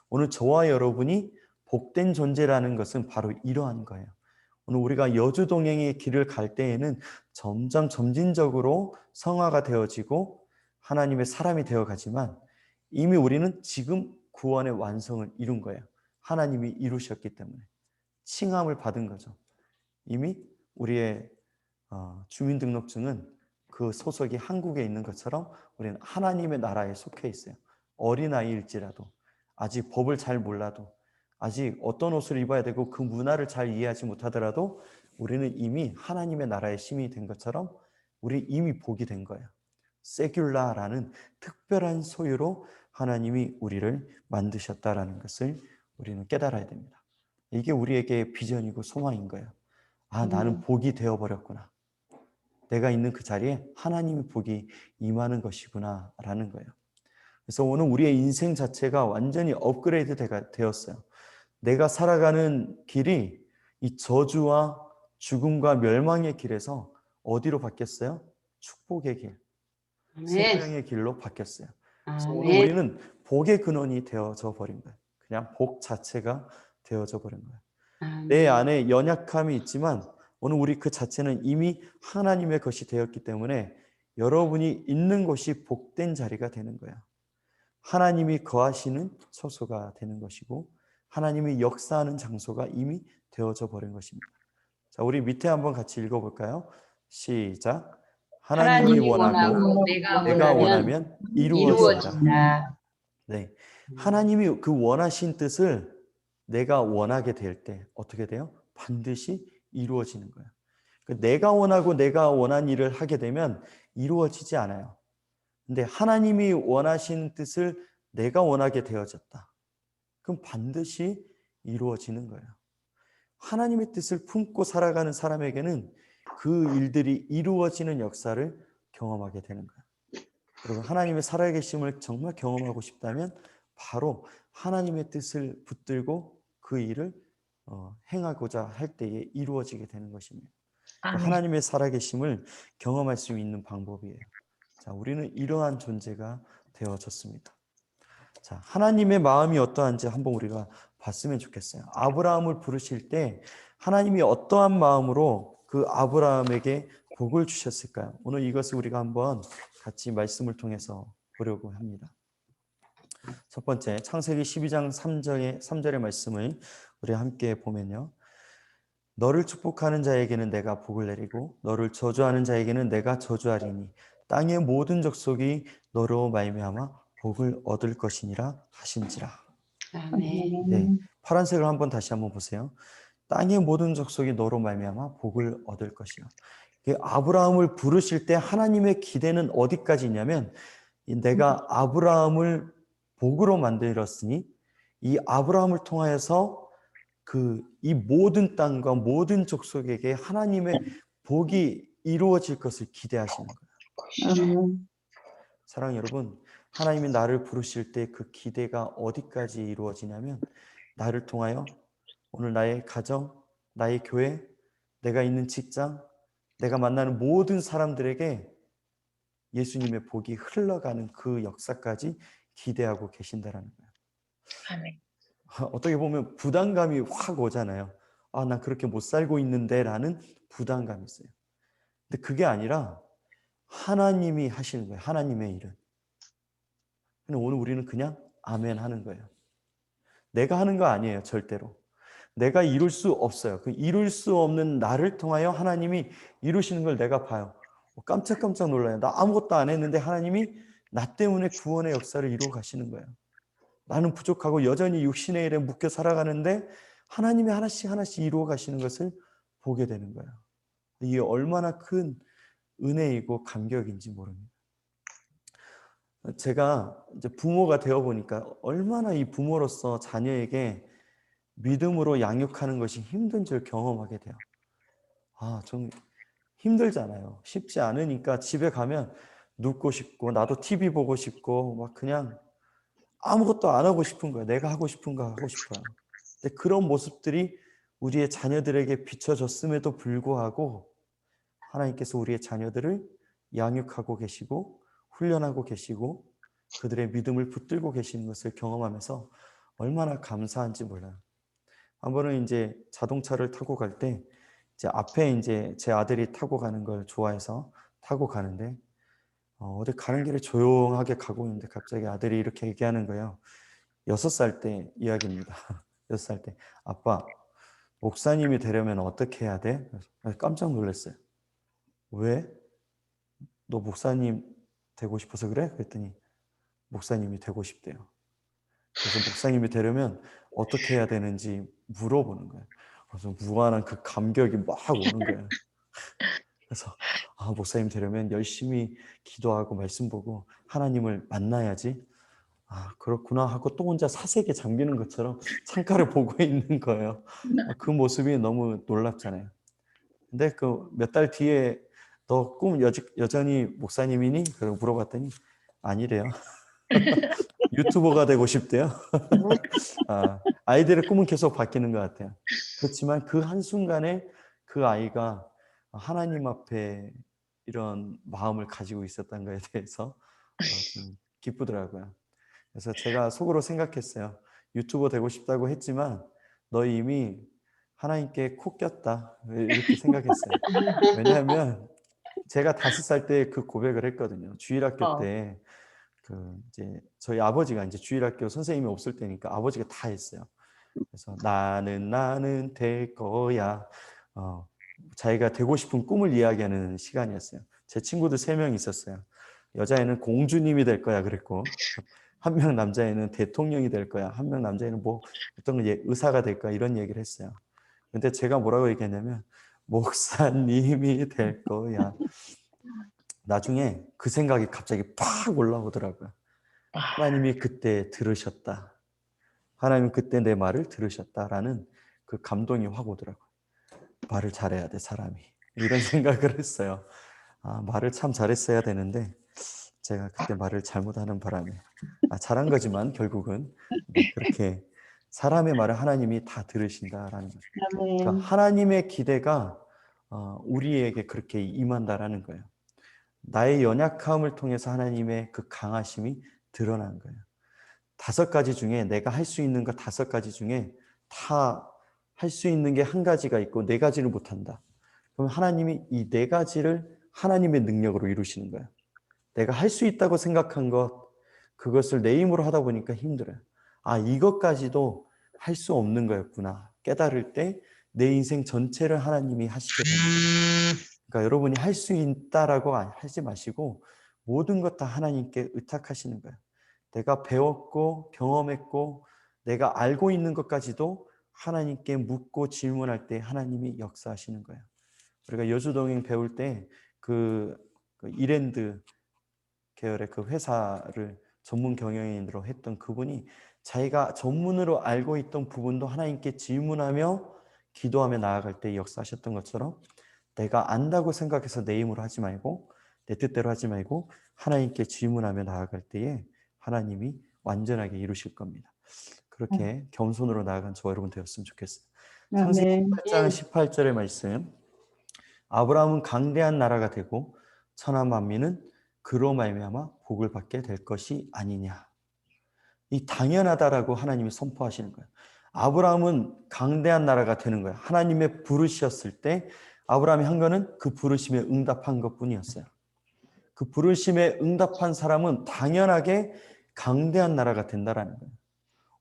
오늘 저와 여러분이 복된 존재라는 것은 바로 이러한 거예요. 오늘 우리가 여주동행의 길을 갈 때에는 점점 점진적으로 성화가 되어지고 하나님의 사람이 되어가지만 이미 우리는 지금 구원의 완성을 이룬 거예요. 하나님이 이루셨기 때문에 칭함을 받은 거죠. 이미 우리의 주민등록증은 그 소속이 한국에 있는 것처럼 우리는 하나님의 나라에 속해 있어요. 어린아이일지라도 아직 법을 잘 몰라도 아직 어떤 옷을 입어야 되고 그 문화를 잘 이해하지 못하더라도 우리는 이미 하나님의 나라의 시민이 된 것처럼 우리 이미 복이 된 거예요. 세귤라라는 특별한 소유로 하나님이 우리를 만드셨다라는 것을 우리는 깨달아야 됩니다. 이게 우리에게 비전이고 소망인 거예요. 아, 나는 복이 되어버렸구나. 내가 있는 그 자리에 하나님의 복이 임하는 것이구나 라는 거예요. 그래서 오늘 우리의 인생 자체가 완전히 업그레이드 되었어요. 내가 살아가는 길이 이 저주와 죽음과 멸망의 길에서 어디로 바뀌었어요? 축복의 길, 아멘. 생명의 길로 바뀌었어요. 그래서 오늘 아멘. 우리는 복의 근원이 되어져 버린 거예요. 그냥 복 자체가 되어져 버린 거예요. 내 아멘. 안에 연약함이 있지만 오늘 우리 그 자체는 이미 하나님의 것이 되었기 때문에 여러분이 있는 곳이 복된 자리가 되는 거예요. 하나님이 거하시는 처소가 되는 것이고 하나님이 역사하는 장소가 이미 되어져 버린 것입니다. 자, 우리 밑에 한번 같이 읽어볼까요? 시작. 하나님이 하나님이 원하고 원하고 내가 내가 원하면 원하면 이루어진다. 이루어진다. 네, 하나님이 그 원하신 뜻을 내가 원하게 될 때 어떻게 돼요? 반드시 이루어지는 거예요. 내가 원하고 내가 원한 일을 하게 되면 이루어지지 않아요. 근데 하나님이 원하신 뜻을 내가 원하게 되어졌다. 그럼 반드시 이루어지는 거예요. 하나님의 뜻을 품고 살아가는 사람에게는 그 일들이 이루어지는 역사를 경험하게 되는 거예요. 여러분, 하나님의 살아계심을 정말 경험하고 싶다면 바로 하나님의 뜻을 붙들고 그 일을 행하고자 할 때에 이루어지게 되는 것입니다. 하나님의 살아계심을 경험할 수 있는 방법이에요. 자, 우리는 이러한 존재가 되어졌습니다. 자, 하나님의 마음이 어떠한지 한번 우리가 봤으면 좋겠어요. 아브라함을 부르실 때 하나님이 어떠한 마음으로 그 아브라함에게 복을 주셨을까요? 오늘 이것을 우리가 한번 같이 말씀을 통해서 보려고 합니다. 첫 번째, 창세기 12장 3절의 말씀을 우리 함께 보면요. 너를 축복하는 자에게는 내가 복을 내리고 너를 저주하는 자에게는 내가 저주하리니 땅의 모든 족속이 너로 말미암아 복을 얻을 것이니라 하신지라. 아멘. 네, 파란색을 한번 다시 한번 보세요. 땅의 모든 족속이 너로 말미암아 복을 얻을 것이라. 아브라함을 부르실 때 하나님의 기대는 어디까지 있냐면 내가 아브라함을 복으로 만들었으니 이 아브라함을 통하여서 이 모든 땅과 모든 족속에게 하나님의 복이 이루어질 것을 기대하시는 거예요. 사랑하는 여러분, 하나님이 나를 부르실 때 그 기대가 어디까지 이루어지냐면 나를 통하여 오늘 나의 가정, 나의 교회, 내가 있는 직장, 내가 만나는 모든 사람들에게 예수님의 복이 흘러가는 그 역사까지 기대하고 계신다라는 거예요. 아멘. 어떻게 보면 부담감이 확 오잖아요. 아, 난 그렇게 못 살고 있는데 라는 부담감이 있어요. 근데 그게 아니라 하나님이 하시는 거예요. 하나님의 일은. 근데 오늘 우리는 그냥 아멘 하는 거예요. 내가 하는 거 아니에요. 절대로. 내가 이룰 수 없어요. 그 이룰 수 없는 나를 통하여 하나님이 이루시는 걸 내가 봐요. 깜짝깜짝 놀라요. 나 아무것도 안 했는데 하나님이 나 때문에 구원의 역사를 이루어 가시는 거예요. 나는 부족하고 여전히 육신의 일에 묶여 살아가는데 하나님이 하나씩 하나씩 이루어 가시는 것을 보게 되는 거예요. 이게 얼마나 큰 은혜이고 감격인지 모릅니다. 제가 이제 부모가 되어 보니까 얼마나 이 부모로서 자녀에게 믿음으로 양육하는 것이 힘든 줄 경험하게 돼요. 아, 좀 힘들잖아요. 쉽지 않으니까 집에 가면 눕고 싶고 나도 TV 보고 싶고 막 그냥 아무것도 안 하고 싶은 거예요. 내가 하고 싶은 거 하고 싶어요. 근데 그런 모습들이 우리의 자녀들에게 비춰졌음에도 불구하고 하나님께서 우리의 자녀들을 양육하고 계시고 훈련하고 계시고 그들의 믿음을 붙들고 계시는 것을 경험하면서 얼마나 감사한지 몰라요. 한 번은 이제 자동차를 타고 갈 때 이제 앞에 이제 제 아들이 타고 가는 걸 좋아해서 타고 가는데 어디 가는 길에 조용하게 가고 있는데 갑자기 아들이 이렇게 얘기하는 거예요. 6살 때 이야기입니다. 6살 때. 아빠, 목사님이 되려면 어떻게 해야 돼? 그래서 깜짝 놀랐어요. 왜? 너 목사님 되고 싶어서 그래? 그랬더니 목사님이 되고 싶대요. 그래서 목사님이 되려면 어떻게 해야 되는지 물어보는 거예요. 그래서 무한한 그 감격이 막 오는 거예요. 그래서 목사님 되려면 열심히 기도하고 말씀 보고 하나님을 만나야지. 그렇구나 하고 또 혼자 사색에 잠기는 것처럼 창가를 보고 있는 거예요. 그 모습이 너무 놀랍잖아요. 근데 그 몇 달 뒤에 너 꿈 여전히 목사님이니? 그러고 물어봤더니 아니래요. 유튜버가 되고 싶대요. 아이들의 꿈은 계속 바뀌는 것 같아요. 그렇지만 그 한순간에 그 아이가 하나님 앞에 이런 마음을 가지고 있었던 것에 대해서 좀 기쁘더라고요. 그래서 제가 속으로 생각했어요. 유튜버 되고 싶다고 했지만 너 이미 하나님께 코 꼈다. 이렇게 생각했어요. 왜냐하면 제가 5살 때 그 고백을 했거든요. 주일학교 어, 때 이제 저희 아버지가 이제 주일학교 선생님이 없을 때니까 아버지가 다 했어요. 그래서 나는 될 거야. 어, 자기가 되고 싶은 꿈을 이야기하는 시간이었어요. 제 친구들 3명 있었어요. 여자애는 공주님이 될 거야 그랬고, 한 명 남자애는 대통령이 될 거야. 한 명 남자애는 뭐 어떤 의사가 될 거야 이런 얘기를 했어요. 근데 제가 뭐라고 얘기했냐면 목사님이 될 거야. 나중에 그 생각이 갑자기 팍 올라오더라고요. 하나님이 그때 들으셨다. 하나님 그때 내 말을 들으셨다라는 그 감동이 확 오더라고요. 말을 잘해야 돼, 사람이. 이런 생각을 했어요. 말을 참 잘했어야 되는데 제가 그때 말을 잘못하는 바람에 잘한 거지만 결국은 그렇게 사람의 말을 하나님이 다 들으신다라는 거죠. 그러니까 아멘. 하나님의 기대가 우리에게 그렇게 임한다라는 거예요. 나의 연약함을 통해서 하나님의 그 강하심이 드러난 거예요. 5가지 중에 내가 할 수 있는 것 5가지 중에 다 할 수 있는 게 1가지가 있고 4가지를 못한다. 그럼 하나님이 이 4가지를 하나님의 능력으로 이루시는 거예요. 내가 할 수 있다고 생각한 것, 그것을 내 힘으로 하다 보니까 힘들어요. 이것까지도 할 수 없는 거였구나. 깨달을 때 내 인생 전체를 하나님이 하시게 되는 거예요. 그러니까 여러분이 할 수 있다라고 하지 마시고 모든 것 다 하나님께 의탁하시는 거예요. 내가 배웠고 경험했고 내가 알고 있는 것까지도 하나님께 묻고 질문할 때 하나님이 역사하시는 거예요. 우리가 여주동행 배울 때 그 이랜드 계열의 그 회사를 전문 경영인으로 했던 그분이 자기가 전문으로 알고 있던 부분도 하나님께 질문하며 기도하며 나아갈 때 역사하셨던 것처럼 내가 안다고 생각해서 내 힘으로 하지 말고 내 뜻대로 하지 말고 하나님께 질문하며 나아갈 때에 하나님이 완전하게 이루실 겁니다. 그렇게 겸손으로 나아간 저와 여러분 되었으면 좋겠어요. 창세기 아멘. 18장 18절의 말씀, 아브라함은 강대한 나라가 되고 천하 만민은 그로 말미암아 복을 받게 될 것이 아니냐. 이 당연하다라고 하나님이 선포하시는 거예요. 아브라함은 강대한 나라가 되는 거예요. 하나님의 부르셨을 때 아브라함이 한 거는 그 부르심에 응답한 것뿐이었어요. 그 부르심에 응답한 사람은 당연하게 강대한 나라가 된다라는 거예요.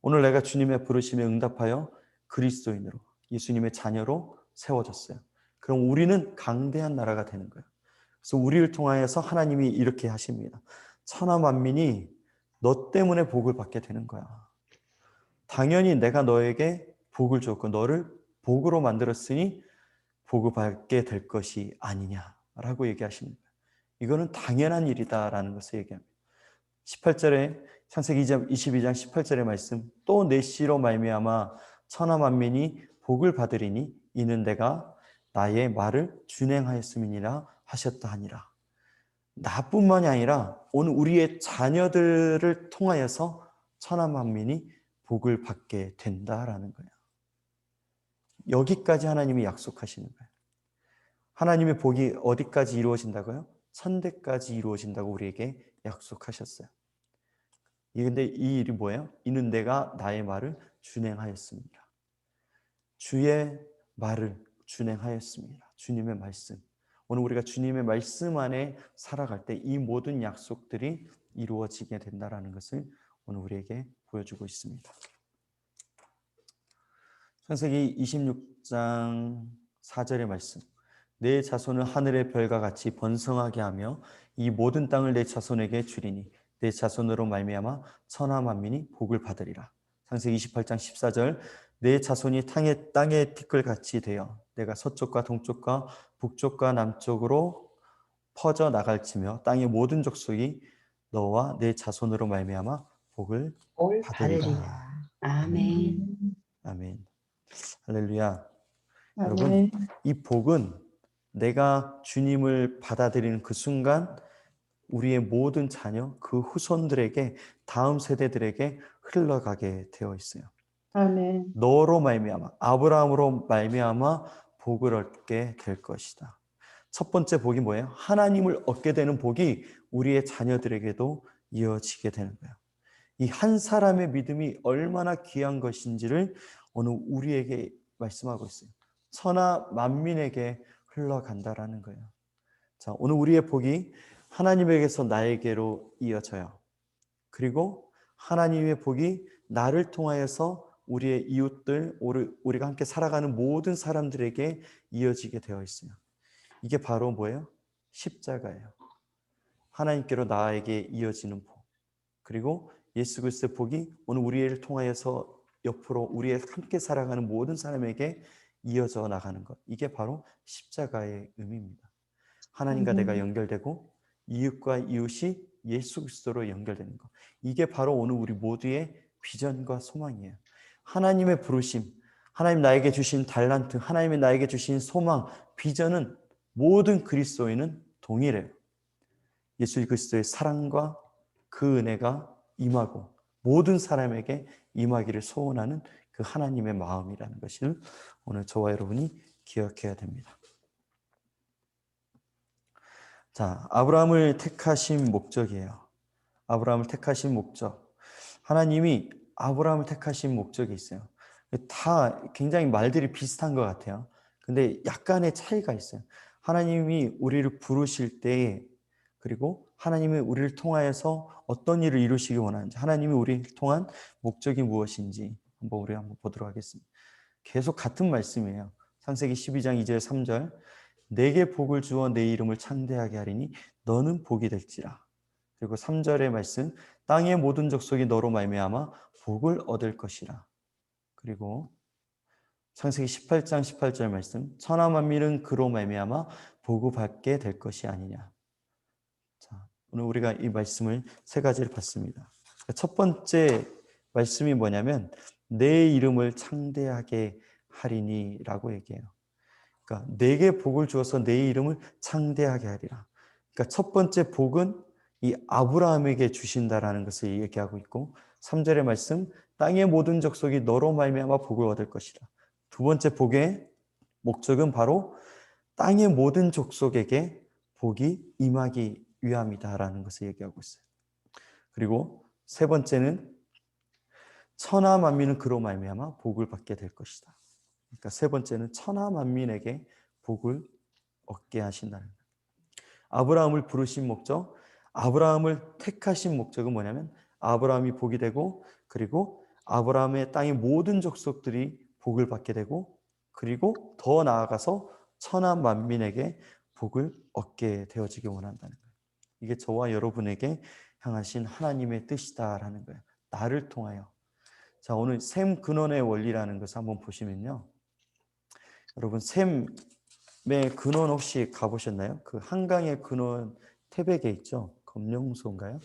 오늘 내가 주님의 부르심에 응답하여 그리스도인으로 예수님의 자녀로 세워졌어요. 그럼 우리는 강대한 나라가 되는 거예요. 그래서 우리를 통하여서 하나님이 이렇게 하십니다. 천하 만민이 너 때문에 복을 받게 되는 거야. 당연히 내가 너에게 복을 줬고 너를 복으로 만들었으니 복을 받게 될 것이 아니냐라고 얘기하십니다. 이거는 당연한 일이다라는 것을 얘기합니다. 18절에 창세기 22장 18절의 말씀, 또 내 씨로 말미암아 천하 만민이 복을 받으리니 이는 내가 나의 말을 준행하였음이니라 하셨다 하니라. 나뿐만이 아니라 오늘 우리의 자녀들을 통하여서 천하 만민이 복을 받게 된다라는 거예요. 여기까지 하나님이 약속하시는 거예요. 하나님의 복이 어디까지 이루어진다고요? 천대까지 이루어진다고 우리에게 약속하셨어요. 근데 이 일이 뭐예요? 이는 내가 나의 말을 준행하였습니다. 주의 말을 준행하였습니다. 주님의 말씀. 오늘 우리가 주님의 말씀 안에 살아갈 때 이 모든 약속들이 이루어지게 된다는 것을 오늘 우리에게 보여주고 있습니다. 창세기 26장 4절의 말씀. 내 자손을 하늘의 별과 같이 번성하게 하며 이 모든 땅을 내 자손에게 주리니 내 자손으로 말미암아 천하 만민이 복을 받으리라. 창세기 28장 14절. 내 자손이 땅의 티끌같이 되어 내가 서쪽과 동쪽과 북쪽과 남쪽으로 퍼져 나갈지며 땅의 모든 족속이 너와 내 자손으로 말미암아 복을 올 받으리라. 받으리라. 아멘. 아멘. 할렐루야. 여러분, 아멘. 이 복은 내가 주님을 받아들이는 그 순간 우리의 모든 자녀, 그 후손들에게, 다음 세대들에게 흘러가게 되어 있어요. 아멘. 너로 말미암아, 아브라함으로 말미암아 복을 얻게 될 것이다. 첫 번째 복이 뭐예요? 하나님을 얻게 되는 복이 우리의 자녀들에게도 이어지게 되는 거예요. 이 한 사람의 믿음이 얼마나 귀한 것인지를 오늘 우리에게 말씀하고 있어요. 천하 만민에게 흘러간다라는 거예요. 자, 오늘 우리의 복이 하나님에게서 나에게로 이어져요. 그리고 하나님의 복이 나를 통하여서 우리의 이웃들, 우리가 함께 살아가는 모든 사람들에게 이어지게 되어 있어요. 이게 바로 뭐예요? 십자가예요. 하나님께로 나에게 이어지는 복. 그리고 예수 그리스도의 복이 오늘 우리를 통하여서 옆으로 우리의 함께 살아가는 모든 사람에게 이어져 나가는 것. 이게 바로 십자가의 의미입니다. 하나님과 내가 연결되고 이웃과 이웃이 예수 그리스도로 연결되는 것. 이게 바로 오늘 우리 모두의 비전과 소망이에요. 하나님의 부르심, 하나님 나에게 주신 달란트, 하나님이 나에게 주신 소망, 비전은 모든 그리스도인은 동일해요. 예수 그리스도의 사랑과 그 은혜가 임하고 모든 사람에게 임하기를 소원하는 그 하나님의 마음이라는 것을 오늘 저와 여러분이 기억해야 됩니다. 자, 아브라함을 택하신 목적이에요. 아브라함을 택하신 목적. 하나님이 아브라함을 택하신 목적이 있어요. 다 굉장히 말들이 비슷한 것 같아요. 근데 약간의 차이가 있어요. 하나님이 우리를 부르실 때에, 그리고 하나님이 우리를 통하여서 어떤 일을 이루시기 원하는지, 하나님이 우리를 통한 목적이 무엇인지 우리 한번 보도록 하겠습니다. 계속 같은 말씀이에요. 창세기 12장 2절 3절. 내게 복을 주어 내 이름을 창대하게 하리니 너는 복이 될지라. 그리고 3절의 말씀, 땅의 모든 족속이 너로 말미암아 복을 얻을 것이라. 그리고 창세기 18장 18절 말씀, 천하 만민은 그로 말미암아 복을 받게 될 것이 아니냐. 자, 오늘 우리가 이 말씀을 세 가지를 봤습니다. 첫 번째 말씀이 뭐냐면 내 이름을 창대하게 하리니라고 얘기해요. 그러니까 내게 복을 주어서 내 이름을 창대하게 하리라. 그러니까 첫 번째 복은 이 아브라함에게 주신다라는 것을 얘기하고 있고, 3절의 말씀, 땅의 모든 족속이 너로 말미암아 복을 얻을 것이라. 두 번째 복의 목적은 바로 땅의 모든 족속에게 복이 임하기 위함이다라는 것을 얘기하고 있어요. 그리고 세 번째는 천하 만민은 그로 말미암아 복을 받게 될 것이다. 그러니까 세 번째는 천하 만민에게 복을 얻게 하신다는 거예요. 아브라함을 부르신 목적, 아브라함을 택하신 목적은 뭐냐면 아브라함이 복이 되고, 그리고 아브라함의 땅의 모든 족속들이 복을 받게 되고, 그리고 더 나아가서 천하 만민에게 복을 얻게 되어지기 원한다는 거예요. 이게 저와 여러분에게 향하신 하나님의 뜻이다라는 거예요. 나를 통하여. 자, 오늘 샘 근원의 원리라는 것을 한번 보시면요. 여러분, 샘의 근원 혹시 가보셨나요? 그 한강의 근원 태백에 있죠? 검룡소인가요?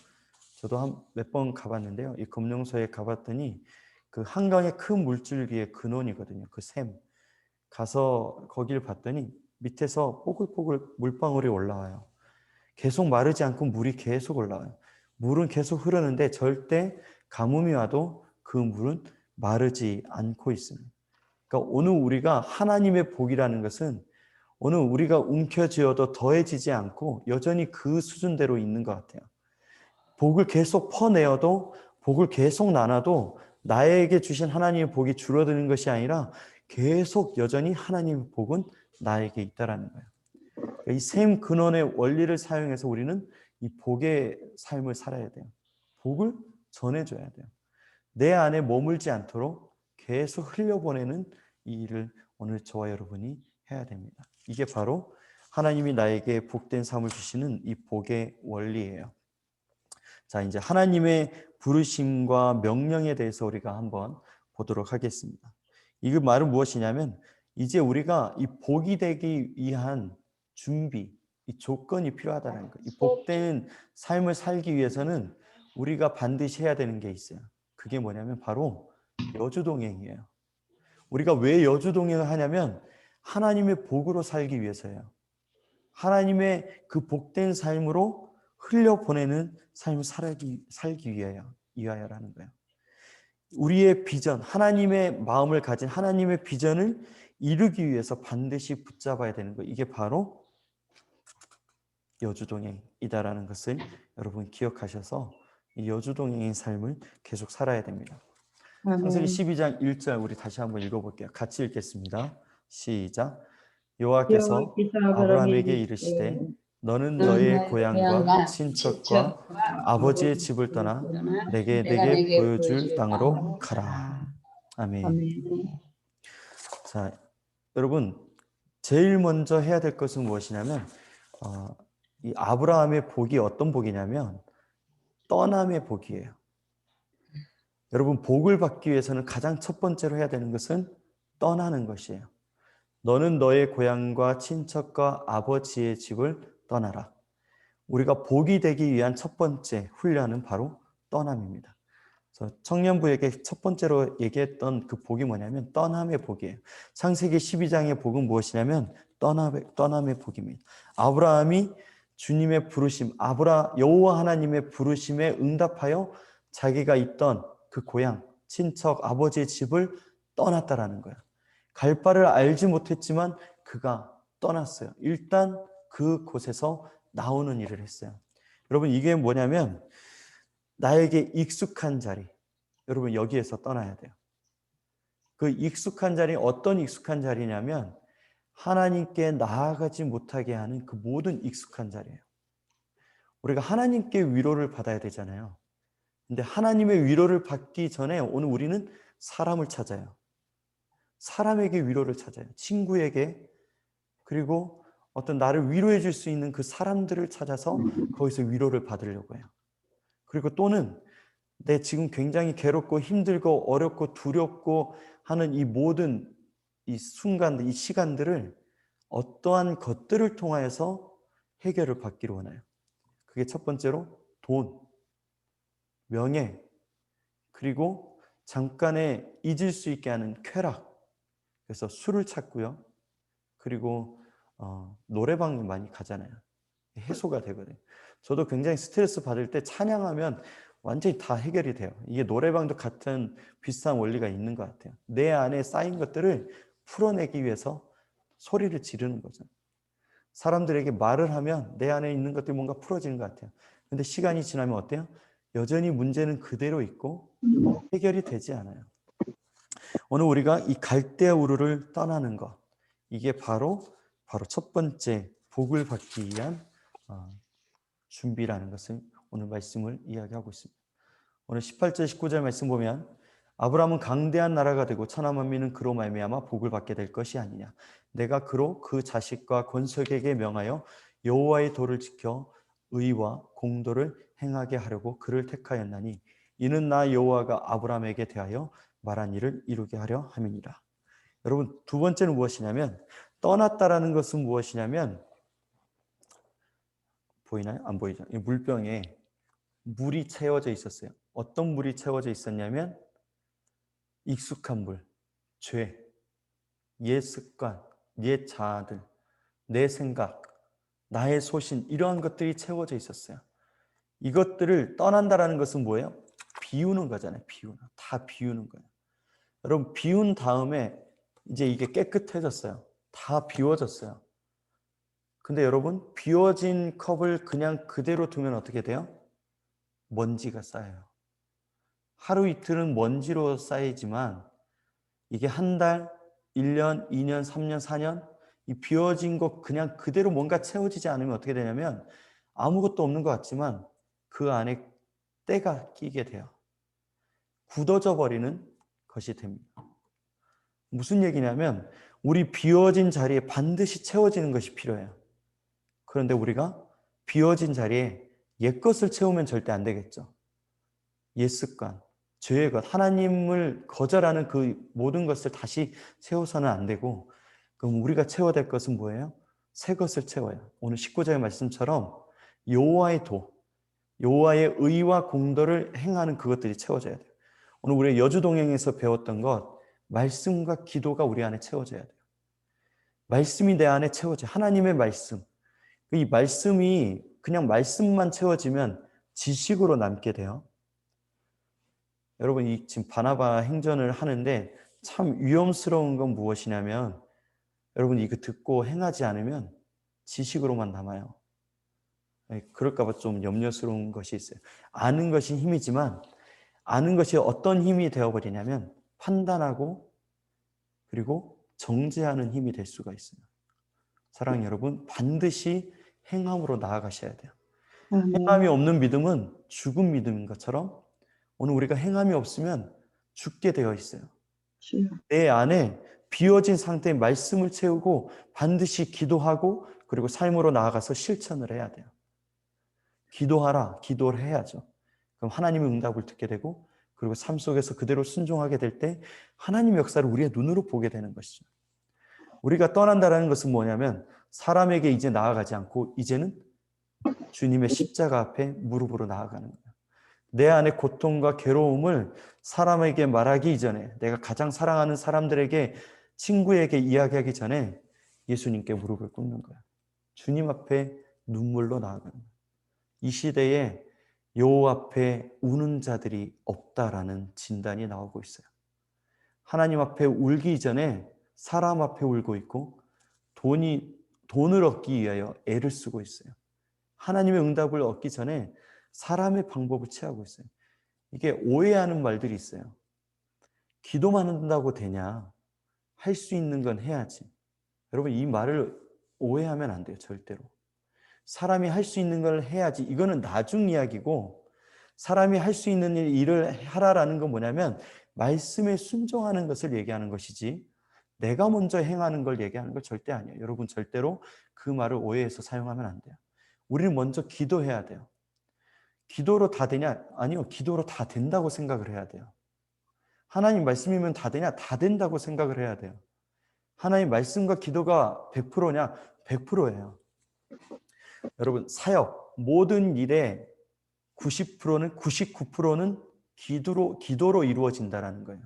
저도 한 몇 번 가봤는데요. 이 검룡소에 가봤더니 그 한강의 큰 물줄기의 근원이거든요. 그 샘. 가서 거기를 봤더니 밑에서 뽀글뽀글 물방울이 올라와요. 계속 마르지 않고 물이 계속 올라와요. 물은 계속 흐르는데 절대 가뭄이 와도 그 물은 마르지 않고 있습니다. 그러니까 오늘 우리가 하나님의 복이라는 것은 오늘 우리가 움켜쥐어도 더해지지 않고 여전히 그 수준대로 있는 것 같아요. 복을 계속 퍼내어도, 복을 계속 나눠도 나에게 주신 하나님의 복이 줄어드는 것이 아니라 계속 여전히 하나님의 복은 나에게 있다라는 거예요. 그러니까 이 샘 근원의 원리를 사용해서 우리는 이 복의 삶을 살아야 돼요. 복을 전해줘야 돼요. 내 안에 머물지 않도록 계속 흘려보내는 이 일을 오늘 저와 여러분이 해야 됩니다. 이게 바로 하나님이 나에게 복된 삶을 주시는 이 복의 원리예요. 자, 이제 하나님의 부르심과 명령에 대해서 우리가 한번 보도록 하겠습니다. 이 말은 무엇이냐면 이제 우리가 이 복이 되기 위한 준비, 이 조건이 필요하다는 거예요. 이 복된 삶을 살기 위해서는 우리가 반드시 해야 되는 게 있어요. 그게 뭐냐면 바로 여주동행이에요. 우리가 왜 여주동행을 하냐면 하나님의 복으로 살기 위해서예요. 하나님의 그 복된 삶으로 흘려보내는 삶을 살기 위하여라는 거예요. 우리의 비전, 하나님의 마음을 가진 하나님의 비전을 이루기 위해서 반드시 붙잡아야 되는 거예요. 이게 바로 여주동행이다라는 것을 여러분 기억하셔서 이 여주동행의 삶을 계속 살아야 됩니다. 창세기 12장 1절 우리 다시 한번 읽어볼게요. 같이 읽겠습니다. 시작. 여호와께서 아브라함에게 이르시되 너는 너의 고향과 친척과 아버지의 집을 떠나 내게 보여줄 땅으로 가라. 아멘. 자, 여러분 제일 먼저 해야 될 것은 무엇이냐면 이 아브라함의 복이 어떤 복이냐면 떠남의 복이에요. 여러분 복을 받기 위해서는 가장 첫 번째로 해야 되는 것은 떠나는 것이에요. 너는 너의 고향과 친척과 아버지의 집을 떠나라. 우리가 복이 되기 위한 첫 번째 훈련은 바로 떠남입니다. 그래서 청년부에게 첫 번째로 얘기했던 그 복이 뭐냐면 떠남의 복이에요. 창세기 12장의 복은 무엇이냐면 떠남의 복입니다. 아브라함이 주님의 부르심, 여호와 하나님의 부르심에 응답하여 자기가 있던 그 고향, 친척, 아버지의 집을 떠났다라는 거예요. 갈 바를 알지 못했지만 그가 떠났어요. 일단 그곳에서 나오는 일을 했어요. 여러분 이게 뭐냐면 나에게 익숙한 자리, 여러분 여기에서 떠나야 돼요. 그 익숙한 자리 어떤 익숙한 자리냐면 하나님께 나아가지 못하게 하는 그 모든 익숙한 자리예요. 우리가 하나님께 위로를 받아야 되잖아요. 근데 하나님의 위로를 받기 전에 오늘 우리는 사람을 찾아요. 사람에게 위로를 찾아요. 친구에게, 그리고 어떤 나를 위로해 줄 수 있는 그 사람들을 찾아서 거기서 위로를 받으려고 해요. 그리고 또는 내 지금 굉장히 괴롭고 힘들고 어렵고 두렵고 하는 이 모든 이 순간들, 이 시간들을 어떠한 것들을 통하여서 해결을 받기로 하나요? 그게 첫 번째로 돈, 명예, 그리고 잠깐의 잊을 수 있게 하는 쾌락. 그래서 술을 찾고요. 그리고 노래방 많이 가잖아요. 해소가 되거든요. 저도 굉장히 스트레스 받을 때 찬양하면 완전히 다 해결이 돼요. 이게 노래방도 같은 비슷한 원리가 있는 것 같아요. 내 안에 쌓인 것들을 풀어내기 위해서 소리를 지르는 거죠. 사람들에게 말을 하면 내 안에 있는 것들이 뭔가 풀어지는 것 같아요. 근데 시간이 지나면 어때요? 여전히 문제는 그대로 있고 해결이 되지 않아요. 오늘 우리가 이 갈대아 우르를 떠나는 것, 이게 바로 첫 번째 복을 받기 위한 준비라는 것을 오늘 말씀을 이야기하고 있습니다. 오늘 18절 19절 말씀 보면 아브라함은 강대한 나라가 되고 천하 만민은 그로 말미암아 복을 받게 될 것이 아니냐. 내가 그로 그 자식과 권속에게 명하여 여호와의 도를 지켜 의와 공도를 행하게 하려고 그를 택하였나니 이는 나 여호와가 아브라함에게 대하여 말한 일을 이루게 하려 함이니라. 여러분 두 번째는 무엇이냐면 떠났다라는 것은 무엇이냐면 보이나요? 안 보이죠? 이 물병에 물이 채워져 있었어요. 어떤 물이 채워져 있었냐면 익숙한 물, 죄, 옛 습관, 옛 자아들, 내 생각, 나의 소신 이러한 것들이 채워져 있었어요. 이것들을 떠난다라는 것은 뭐예요? 비우는 거잖아요. 다 비우는 거예요. 여러분 비운 다음에 이제 이게 깨끗해졌어요. 다 비워졌어요. 근데 여러분 비워진 컵을 그냥 그대로 두면 어떻게 돼요? 먼지가 쌓여요. 하루 이틀은 먼지로 쌓이지만 이게 한 달, 1년, 2년, 3년, 4년 이 비워진 것 그냥 그대로 뭔가 채워지지 않으면 어떻게 되냐면 아무것도 없는 것 같지만 그 안에 때가 끼게 돼요. 굳어져 버리는 것이 됩니다. 무슨 얘기냐면 우리 비워진 자리에 반드시 채워지는 것이 필요해요. 그런데 우리가 비워진 자리에 옛 것을 채우면 절대 안 되겠죠. 옛 습관, 죄의 것, 하나님을 거절하는 그 모든 것을 다시 채워서는 안 되고 그럼 우리가 채워야 될 것은 뭐예요? 새 것을 채워요. 오늘 19절의 말씀처럼 여호와의 도, 여호와의 의와 공도를 행하는 그것들이 채워져야 돼요. 오늘 우리 여주동행에서 배웠던 것, 말씀과 기도가 우리 안에 채워져야 돼요. 말씀이 내 안에 채워져요. 하나님의 말씀. 이 말씀이 그냥 말씀만 채워지면 지식으로 남게 돼요. 여러분, 이 지금 바나바 행전을 하는데 참 위험스러운 건 무엇이냐면, 여러분 이거 듣고 행하지 않으면 지식으로만 남아요. 그럴까 봐 좀 염려스러운 것이 있어요. 아는 것이 힘이지만 아는 것이 어떤 힘이 되어버리냐면 판단하고 그리고 정죄하는 힘이 될 수가 있어요. 사랑하는 여러분, 반드시 행함으로 나아가셔야 돼요. 행함이 없는 믿음은 죽은 믿음인 것처럼 오늘 우리가 행함이 없으면 죽게 되어 있어요. 내 안에 비워진 상태의 말씀을 채우고 반드시 기도하고 그리고 삶으로 나아가서 실천을 해야 돼요. 기도하라, 기도를 해야죠. 그럼 하나님의 응답을 듣게 되고 그리고 삶 속에서 그대로 순종하게 될 때 하나님의 역사를 우리의 눈으로 보게 되는 것이죠. 우리가 떠난다는 것은 뭐냐면 사람에게 이제 나아가지 않고 이제는 주님의 십자가 앞에 무릎으로 나아가는 거예요. 내 안의 고통과 괴로움을 사람에게 말하기 이전에, 내가 가장 사랑하는 사람들에게, 친구에게 이야기하기 전에 예수님께 무릎을 꿇는 거예요. 주님 앞에 눈물로 나아가는 거예요. 이 시대에 여호와 앞에 우는 자들이 없다라는 진단이 나오고 있어요. 하나님 앞에 울기 이전에 사람 앞에 울고 있고 돈을 얻기 위하여 애를 쓰고 있어요. 하나님의 응답을 얻기 전에 사람의 방법을 취하고 있어요. 이게 오해하는 말들이 있어요. 기도만 한다고 되냐? 할 수 있는 건 해야지. 여러분, 이 말을 오해하면 안 돼요. 절대로. 사람이 할 수 있는 걸 해야지. 이거는 나중 이야기고, 사람이 할 수 있는 일을 하라라는 건 뭐냐면 말씀에 순종하는 것을 얘기하는 것이지 내가 먼저 행하는 걸 얘기하는 걸 절대 아니에요. 여러분, 절대로 그 말을 오해해서 사용하면 안 돼요. 우리는 먼저 기도해야 돼요. 기도로 다 되냐? 아니요. 기도로 다 된다고 생각을 해야 돼요. 하나님 말씀이면 다 되냐? 다 된다고 생각을 해야 돼요. 하나님 말씀과 기도가 100%냐? 100%예요. 여러분, 사역, 모든 일의 90%는, 99%는 기도로 이루어진다는 거예요.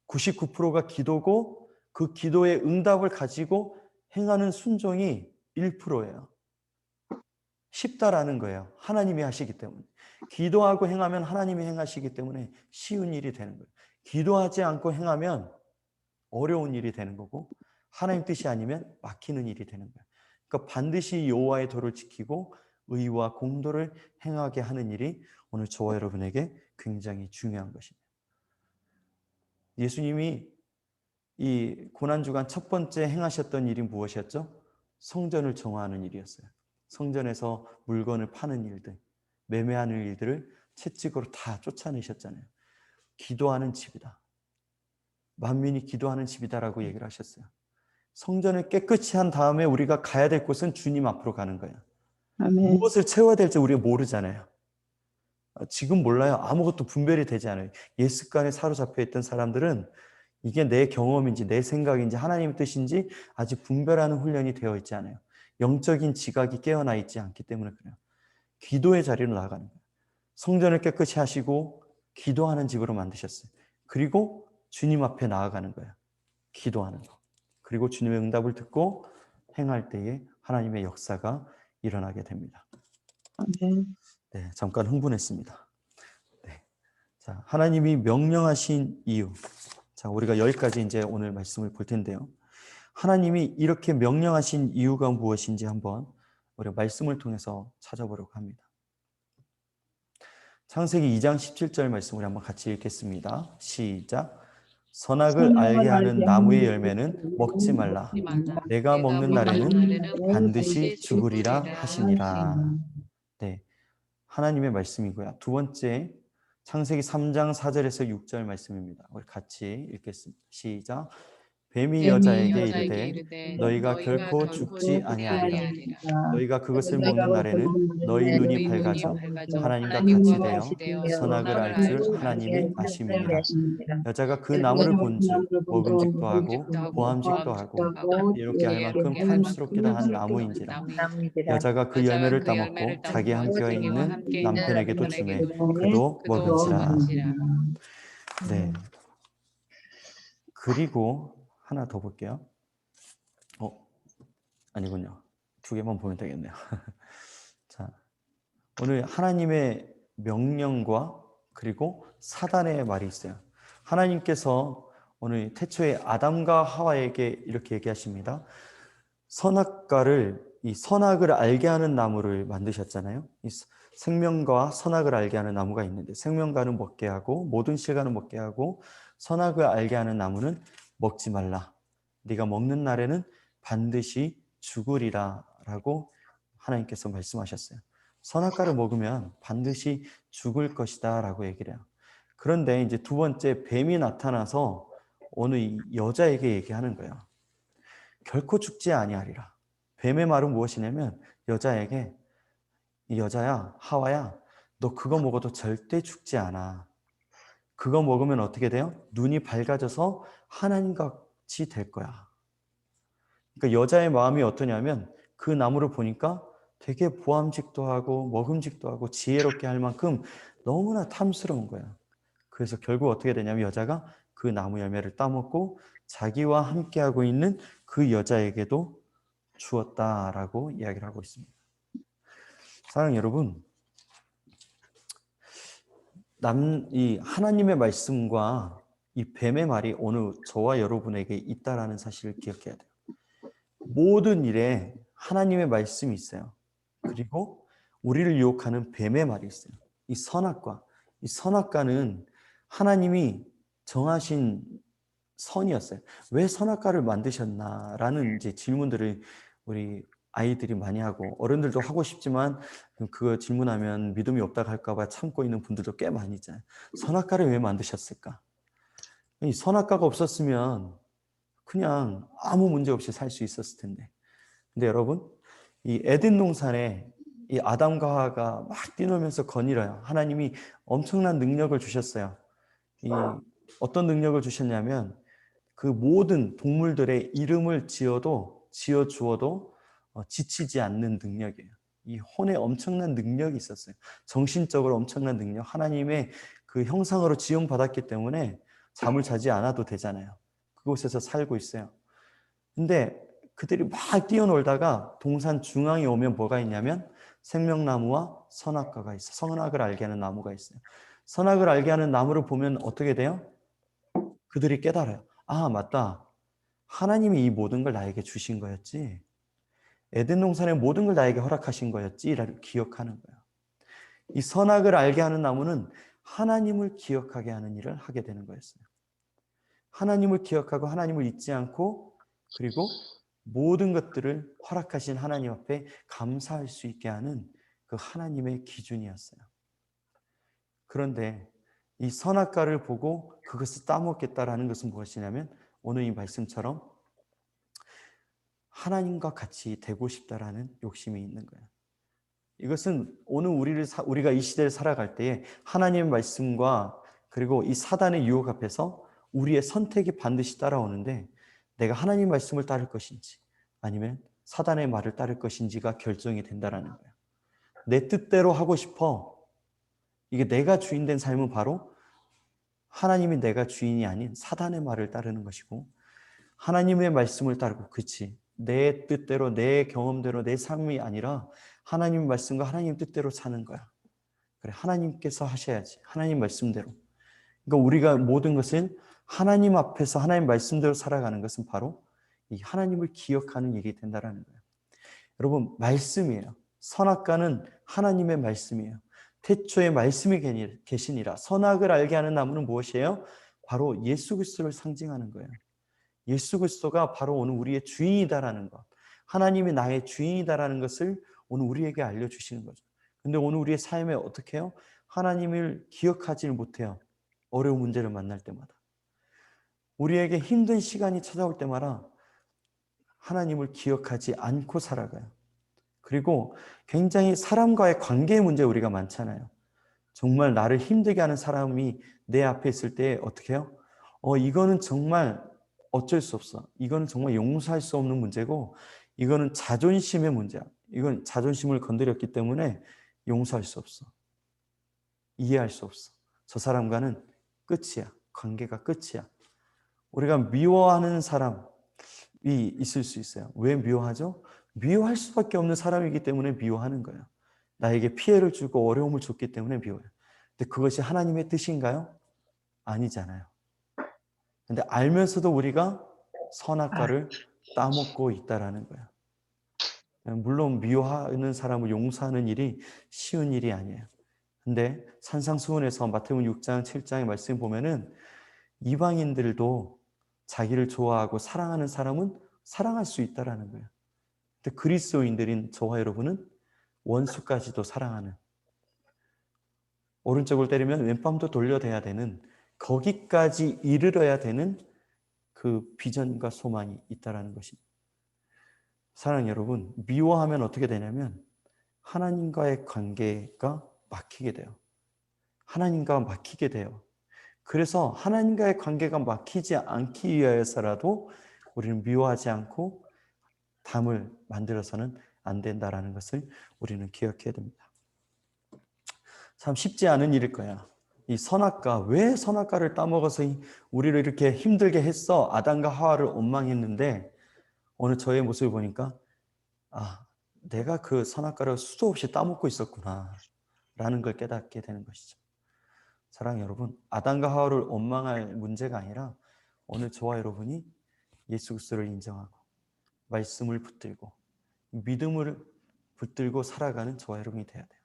99%가 기도고 그 기도의 응답을 가지고 행하는 순종이 1%예요. 쉽다라는 거예요. 하나님이 하시기 때문에. 기도하고 행하면 하나님이 행하시기 때문에 쉬운 일이 되는 거예요. 기도하지 않고 행하면 어려운 일이 되는 거고 하나님 뜻이 아니면 막히는 일이 되는 거예요. 그러니까 반드시 여호와의 도를 지키고 의와 공도를 행하게 하는 일이 오늘 저와 여러분에게 굉장히 중요한 것입니다. 예수님이 이 고난주간 첫 번째 행하셨던 일이 무엇이었죠? 성전을 정화하는 일이었어요. 성전에서 물건을 파는 일들, 매매하는 일들을 채찍으로 다 쫓아내셨잖아요. 기도하는 집이다. 만민이 기도하는 집이다라고 얘기를 하셨어요. 성전을 깨끗이 한 다음에 우리가 가야 될 곳은 주님 앞으로 가는 거예요. 아멘. 무엇을 채워야 될지 우리가 모르잖아요. 지금 몰라요. 아무것도 분별이 되지 않아요. 옛 습관에 사로잡혀 있던 사람들은 이게 내 경험인지 내 생각인지 하나님의 뜻인지 아직 분별하는 훈련이 되어 있지 않아요. 영적인 지각이 깨어나 있지 않기 때문에 그래요. 기도의 자리로 나아가는 거예요. 성전을 깨끗이 하시고 기도하는 집으로 만드셨어요. 그리고 주님 앞에 나아가는 거예요. 기도하는 거. 그리고 주님의 응답을 듣고 행할 때에 하나님의 역사가 일어나게 됩니다. 아멘. 네, 잠깐 흥분했습니다. 네. 자, 하나님이 명령하신 이유. 자, 우리가 여기까지 이제 오늘 말씀을 볼 텐데요. 하나님이 이렇게 명령하신 이유가 무엇인지 한번 우리가 말씀을 통해서 찾아보려고 합니다. 창세기 2장 17절 말씀 우리 한번 같이 읽겠습니다. 시작. 선악을 알게 하는 나무의 열매는 먹지 말라. 내가 먹는 날에는 반드시 죽으리라 하시니라. 네, 하나님의 말씀이고요. 두 번째, 창세기 3장 4절에서 6절 말씀입니다. 우리 같이 읽겠습니다. 시작. 뱀이 여자에게 이르되 너희가 결코 죽지 아니하리라. 너희가 그것을 먹는 날에는 너희 눈이 밝아져 하나님과 같이 되어 선악을 알 줄 하나님이 아심이니라. 여자가 그 나무를 본즉 먹음직도 하고 보암직도 하고 이렇게 할 만큼 탐스럽기도 한 나무인지라. 여자가 그 열매를 따먹고 자기 함께 있는 남편에게도 주매 그도 먹은지라. 네. 그리고 하나 더 볼게요. 아니군요. 두 개만 보면 되겠네요. 자, 오늘 하나님의 명령과 그리고 사단의 말이 있어요. 하나님께서 오늘 태초에 아담과 하와에게 이렇게 얘기하십니다. 이 선악을 알게 하는 나무를 만드셨잖아요. 이 생명과 선악을 알게 하는 나무가 있는데 생명과는 먹게 하고 모든 실과는 먹게 하고 선악을 알게 하는 나무는 먹지 말라. 네가 먹는 날에는 반드시 죽으리라 라고 하나님께서 말씀하셨어요. 선악과를 먹으면 반드시 죽을 것이다 라고 얘기를 해요. 그런데 이제 두 번째 뱀이 나타나서 오늘 이 여자에게 얘기하는 거예요. 결코 죽지 아니하리라. 뱀의 말은 무엇이냐면 여자에게 이 여자야, 하와야, 너 그거 먹어도 절대 죽지 않아. 그거 먹으면 어떻게 돼요? 눈이 밝아져서 하나님과 같이 될 거야. 그러니까 여자의 마음이 어떠냐면 그 나무를 보니까 되게 보암직도 하고 먹음직도 하고 지혜롭게 할 만큼 너무나 탐스러운 거야. 그래서 결국 어떻게 되냐면 여자가 그 나무 열매를 따먹고 자기와 함께하고 있는 그 여자에게도 주었다라고 이야기를 하고 있습니다. 사랑하는 여러분, 이 하나님의 말씀과 이 뱀의 말이 오늘 저와 여러분에게 있다라는 사실을 기억해야 돼요. 모든 일에 하나님의 말씀이 있어요. 그리고 우리를 유혹하는 뱀의 말이 있어요. 이 선악과는 하나님이 정하신 선이었어요. 왜 선악과를 만드셨나라는 이제 질문들을 우리 아이들이 많이 하고 어른들도 하고 싶지만 그거 질문하면 믿음이 없다고 할까 봐 참고 있는 분들도 꽤 많이 있잖아요. 선악과를 왜 만드셨을까? 이 선악과가 없었으면 그냥 아무 문제 없이 살 수 있었을 텐데. 근데 여러분, 이 에덴 동산에 이 아담과 하와가 막 뛰놀면서 거닐어요. 하나님이 엄청난 능력을 주셨어요. 이 어떤 능력을 주셨냐면 그 모든 동물들의 이름을 지어 주어도 지치지 않는 능력이에요. 이 혼에 엄청난 능력이 있었어요. 정신적으로 엄청난 능력. 하나님의 그 형상으로 지음받았기 때문에 잠을 자지 않아도 되잖아요. 그곳에서 살고 있어요. 근데 그들이 막 뛰어놀다가 동산 중앙에 오면 뭐가 있냐면 생명나무와 선악과가 있어요. 선악을 알게 하는 나무가 있어요. 선악을 알게 하는 나무를 보면 어떻게 돼요? 그들이 깨달아요. 아, 맞다. 하나님이 이 모든 걸 나에게 주신 거였지. 에덴 동산의 모든 걸 나에게 허락하신 거였지라고 기억하는 거예요. 이 선악을 알게 하는 나무는 하나님을 기억하게 하는 일을 하게 되는 거였어요. 하나님을 기억하고 하나님을 잊지 않고 그리고 모든 것들을 허락하신 하나님 앞에 감사할 수 있게 하는 그 하나님의 기준이었어요. 그런데 이 선악과를 보고 그것을 따먹겠다라는 것은 무엇이냐면 오늘 이 말씀처럼 하나님과 같이 되고 싶다라는 욕심이 있는 거예요. 이것은 오늘 우리가 이 시대를 살아갈 때에 하나님의 말씀과 그리고 이 사단의 유혹 앞에서 우리의 선택이 반드시 따라오는데 내가 하나님 말씀을 따를 것인지 아니면 사단의 말을 따를 것인지가 결정이 된다라는 거예요. 내 뜻대로 하고 싶어. 이게 내가 주인 된 삶은 바로 하나님이 내가 주인이 아닌 사단의 말을 따르는 것이고 하나님의 말씀을 따르고 그치 내 뜻대로 내 경험대로 내 삶이 아니라 하나님 말씀과 하나님 뜻대로 사는 거야. 그래 하나님께서 하셔야지. 하나님 말씀대로. 그러니까 우리가 모든 것은 하나님 앞에서 하나님 말씀대로 살아가는 것은 바로 이 하나님을 기억하는 일이 된다라는 거예요. 여러분 말씀이에요. 선악과는 하나님의 말씀이에요. 태초에 말씀이 계시니라. 선악을 알게 하는 나무는 무엇이에요? 바로 예수 그리스도를 상징하는 거예요. 예수 그리스도가 바로 오늘 우리의 주인이다라는 것. 하나님이 나의 주인이다라는 것을 오늘 우리에게 알려주시는 거죠. 근데 오늘 우리의 삶에 어떻게 해요? 하나님을 기억하지 못해요. 어려운 문제를 만날 때마다. 우리에게 힘든 시간이 찾아올 때마다 하나님을 기억하지 않고 살아가요. 그리고 굉장히 사람과의 관계의 문제 우리가 많잖아요. 정말 나를 힘들게 하는 사람이 내 앞에 있을 때 어떻게 해요? 이거는 정말 어쩔 수 없어. 이거는 정말 용서할 수 없는 문제고 이거는 자존심의 문제야. 이건 자존심을 건드렸기 때문에 용서할 수 없어. 이해할 수 없어. 저 사람과는 끝이야. 관계가 끝이야. 우리가 미워하는 사람이 있을 수 있어요. 왜 미워하죠? 미워할 수밖에 없는 사람이기 때문에 미워하는 거예요. 나에게 피해를 주고 어려움을 줬기 때문에 미워해요. 근데 그것이 하나님의 뜻인가요? 아니잖아요. 근데 알면서도 우리가 선악과를 따먹고 있다라는 거예요. 물론 미워하는 사람을 용서하는 일이 쉬운 일이 아니에요. 근데 산상수훈에서 마태복음 6장, 7장의 말씀 보면은 이방인들도 자기를 좋아하고 사랑하는 사람은 사랑할 수 있다라는 거예요. 근데 그리스도인들인 저와 여러분은 원수까지도 사랑하는, 오른쪽을 때리면 왼뺨도 돌려대야 되는, 거기까지 이르러야 되는 그 비전과 소망이 있다라는 것입니다. 사랑하는 여러분, 미워하면 어떻게 되냐면 하나님과의 관계가 막히게 돼요. 하나님과 막히게 돼요. 그래서 하나님과의 관계가 막히지 않기 위하여서라도 우리는 미워하지 않고 담을 만들어서는 안 된다라는 것을 우리는 기억해야 됩니다. 참 쉽지 않은 일일 거야. 이 선악과, 왜 선악과를 따먹어서 우리를 이렇게 힘들게 했어? 아담과 하와를 원망했는데 오늘 저의 모습을 보니까 내가 그 선악과를 수도 없이 따먹고 있었구나 라는 걸 깨닫게 되는 것이죠. 사랑하는 여러분, 아담과 하와를 원망할 문제가 아니라 오늘 저와 여러분이 예수 그리스도를 인정하고 말씀을 붙들고 믿음을 붙들고 살아가는 저와 여러분이 돼야 돼요.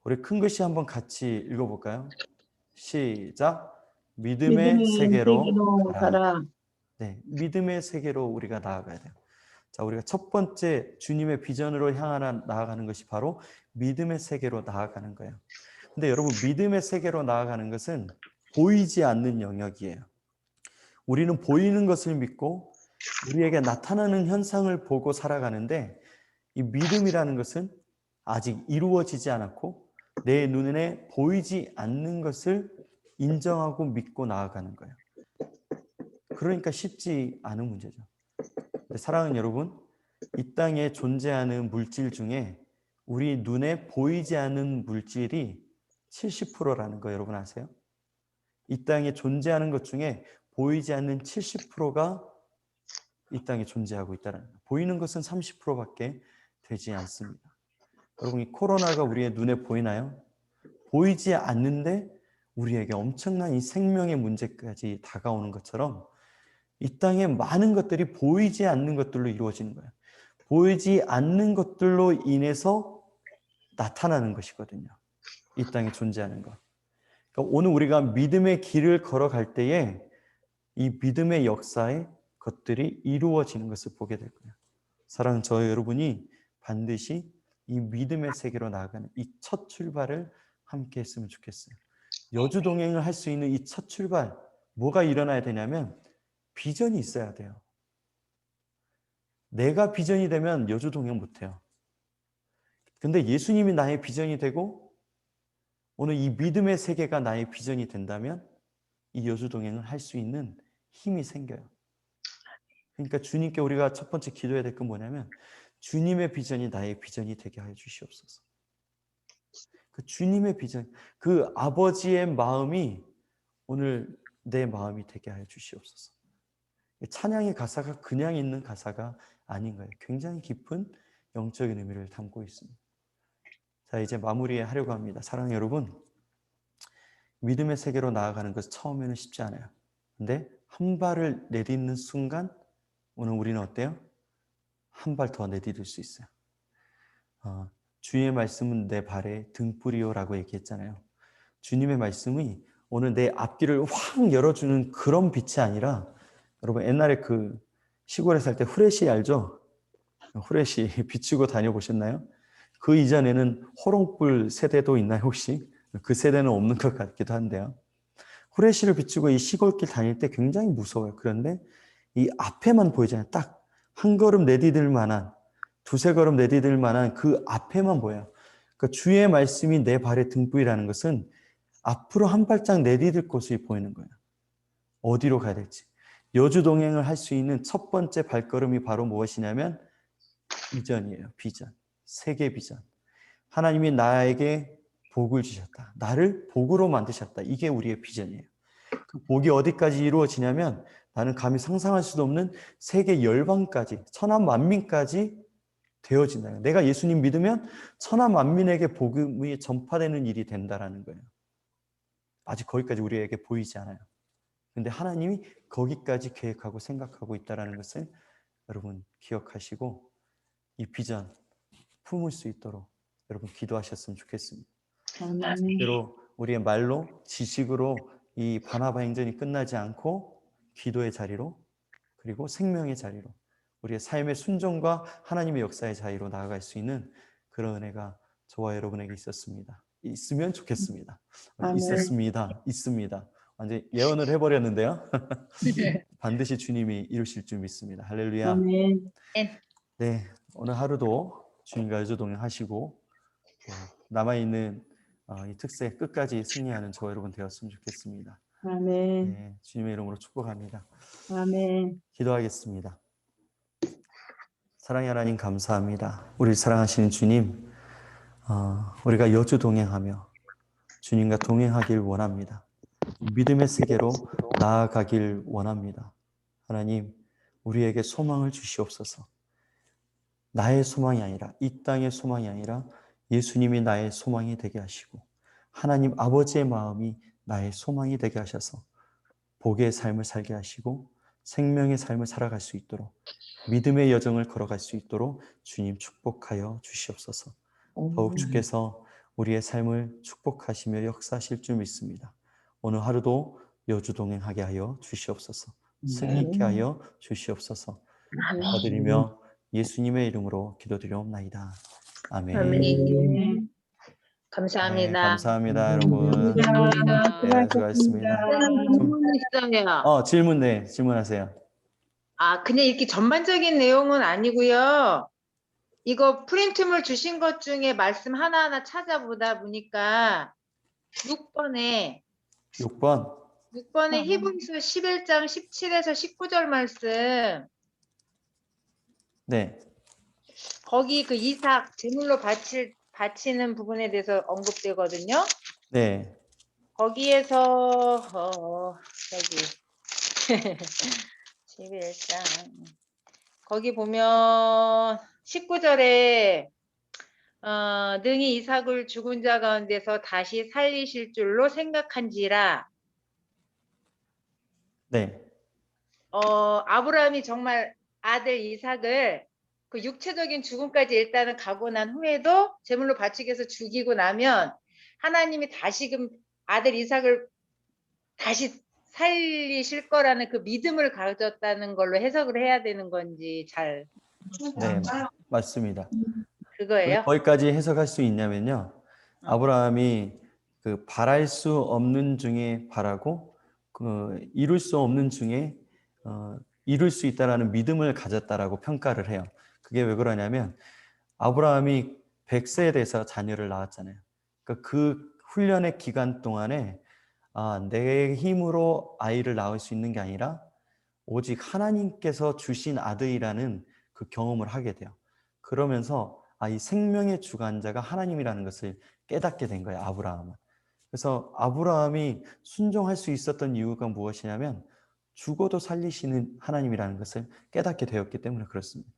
우리 큰 글씨 한번 같이 읽어볼까요? 시작. 믿음의 믿음의 세계로 세계로 가라. 가라. 네, 믿음의 세계로 우리가 나아가야 돼요. 자, 우리가 첫 번째 주님의 비전으로 나아가는 것이 바로 믿음의 세계로 나아가는 거예요. 근데 여러분, 믿음의 세계로 나아가는 것은 보이지 않는 영역이에요. 우리는 보이는 것을 믿고 우리에게 나타나는 현상을 보고 살아가는데 이 믿음이라는 것은 아직 이루어지지 않았고 내 눈에 보이지 않는 것을 인정하고 믿고 나아가는 거예요. 그러니까 쉽지 않은 문제죠. 사랑하는 여러분, 이 땅에 존재하는 물질 중에 우리 눈에 보이지 않는 물질이 70%라는 거 여러분 아세요? 이 땅에 존재하는 것 중에 보이지 않는 70%가 이 땅에 존재하고 있다는 거예요. 보이는 것은 30%밖에 되지 않습니다. 여러분, 이 코로나가 우리의 눈에 보이나요? 보이지 않는데 우리에게 엄청난 이 생명의 문제까지 다가오는 것처럼 이 땅에 많은 것들이 보이지 않는 것들로 이루어지는 거예요. 보이지 않는 것들로 인해서 나타나는 것이거든요. 이 땅에 존재하는 것. 그러니까 오늘 우리가 믿음의 길을 걸어갈 때에 이 믿음의 역사에 것들이 이루어지는 것을 보게 될 거예요. 사랑하는 저 여러분이 반드시 이 믿음의 세계로 나아가는 이 첫 출발을 함께 했으면 좋겠어요. 여주 동행을 할 수 있는 이 첫 출발, 뭐가 일어나야 되냐면 비전이 있어야 돼요. 내가 비전이 되면 여주 동행 못해요. 근데 예수님이 나의 비전이 되고 오늘 이 믿음의 세계가 나의 비전이 된다면 이 여주 동행을 할 수 있는 힘이 생겨요. 그러니까 주님께 우리가 첫 번째 기도해야 될 건 뭐냐면 주님의 비전이 나의 비전이 되게 하여 주시옵소서. 그 주님의 비전, 그 아버지의 마음이 오늘 내 마음이 되게 하여 주시옵소서. 찬양의 가사가 그냥 있는 가사가 아닌 거예요. 굉장히 깊은 영적인 의미를 담고 있습니다. 자, 이제 마무리하려고 합니다. 사랑하는 여러분, 믿음의 세계로 나아가는 것은 처음에는 쉽지 않아요. 근데 한 발을 내딛는 순간 오늘 우리는 어때요? 한 발 더 내딛을 수 있어요. 주의 말씀은 내 발의 등불이요라고 얘기했잖아요. 주님의 말씀이 오늘 내 앞길을 확 열어주는 그런 빛이 아니라, 여러분 옛날에 그 시골에 살 때 후레쉬 알죠? 후레쉬 비추고 다녀보셨나요? 그 이전에는 호롱불 세대도 있나요 혹시? 그 세대는 없는 것 같기도 한데요. 후레쉬를 비추고 이 시골길 다닐 때 굉장히 무서워요. 그런데 이 앞에만 보이잖아요. 딱 한 걸음 내디딜 만한, 두세 걸음 내디딜 만한 그 앞에만 보여요. 그러니까 주의 말씀이 내 발의 등불이라는 것은 앞으로 한 발짝 내디딜 곳이 보이는 거예요. 어디로 가야 될지. 여주 동행을 할 수 있는 첫 번째 발걸음이 바로 무엇이냐면 비전이에요. 비전. 세계 비전. 하나님이 나에게 복을 주셨다. 나를 복으로 만드셨다. 이게 우리의 비전이에요. 그 복이 어디까지 이루어지냐면 나는 감히 상상할 수도 없는 세계 열방까지, 천하 만민까지 되어진다. 내가 예수님 믿으면 천하 만민에게 복음이 전파되는 일이 된다라는 거예요. 아직 거기까지 우리에게 보이지 않아요. 근데 하나님이 거기까지 계획하고 생각하고 있다는 것을 여러분 기억하시고 이 비전 품을 수 있도록 여러분 기도하셨으면 좋겠습니다. 아멘. 때로 우리의 말로 지식으로 이 바나바 행전이 끝나지 않고 기도의 자리로 그리고 생명의 자리로 우리의 삶의 순종과 하나님의 역사의 자리로 나아갈 수 있는 그런 은혜가 저와 여러분에게 있으면 좋겠습니다. 아멘. 있습니다. 완전 예언을 해버렸는데요. 반드시 주님이 이루실 줄 믿습니다. 할렐루야. 아멘. 네, 오늘 하루도 주님과 여주 동행하시고 남아있는 이 특세 끝까지 승리하는 저와 여러분 되었으면 좋겠습니다. 아멘. 네, 주님의 이름으로 축복합니다. 아멘. 기도하겠습니다. 사랑의 하나님 감사합니다. 우리를 사랑하시는 주님, 우리가 여주 동행하며 주님과 동행하길 원합니다. 믿음의 세계로 나아가길 원합니다. 하나님, 우리에게 소망을 주시옵소서. 나의 소망이 아니라 이 땅의 소망이 아니라 예수님이 나의 소망이 되게 하시고 하나님 아버지의 마음이 나의 소망이 되게 하셔서 복의 삶을 살게 하시고 생명의 삶을 살아갈 수 있도록 믿음의 여정을 걸어갈 수 있도록 주님 축복하여 주시옵소서. 더욱 주께서 우리의 삶을 축복하시며 역사하실 줄 믿습니다. 오늘 하루도 여주 동행하게 하여 주시옵소서. 승리케 하여 주시옵소서. 감사드리며 예수님의 이름으로 기도드리옵나이다. 아멘. 아멘. 네, 감사합니다. 감사합니다, 여러분. 감사합니다. 네, 수고하셨습니다. 질문 있어요. 질문, 네, 질문하세요. 그냥 이렇게 전반적인 내용은 아니고요. 이거 프린트물 주신 것 중에 말씀 하나하나 찾아보다 보니까 6번에 6번. 히브리서 11장 17에서 19절 말씀, 네, 거기 그 이삭 제물로 바치는 부분에 대해서 언급되거든요. 네, 거기에서 여기 11장 거기 보면 19절에 능히 이삭을 죽은 자 가운데서 다시 살리실 줄로 생각한지라. 네, 아브라함이 정말 아들 이삭을 그 육체적인 죽음까지 일단은 가고 난 후에도 제물로 바치기 위해서 죽이고 나면 하나님이 다시금 아들 이삭을 다시 살리실 거라는 그 믿음을 가졌다는 걸로 해석을 해야 되는 건지 잘. 네, 맞습니다. 그거예요? 거기까지 해석할 수 있냐면요. 아브라함이 그 바랄 수 없는 중에 바라고 이룰 수 없는 중에 이룰 수 있다라는 믿음을 가졌다라고 평가를 해요. 그게 왜 그러냐면 아브라함이 100세에 대해서 자녀를 낳았잖아요. 그러니까 그 훈련의 기간 동안에 내 힘으로 아이를 낳을 수 있는 게 아니라 오직 하나님께서 주신 아들이라는 그 경험을 하게 돼요. 그러면서 이 생명의 주관자가 하나님이라는 것을 깨닫게 된 거예요, 아브라함은. 그래서 아브라함이 순종할 수 있었던 이유가 무엇이냐면 죽어도 살리시는 하나님이라는 것을 깨닫게 되었기 때문에 그렇습니다.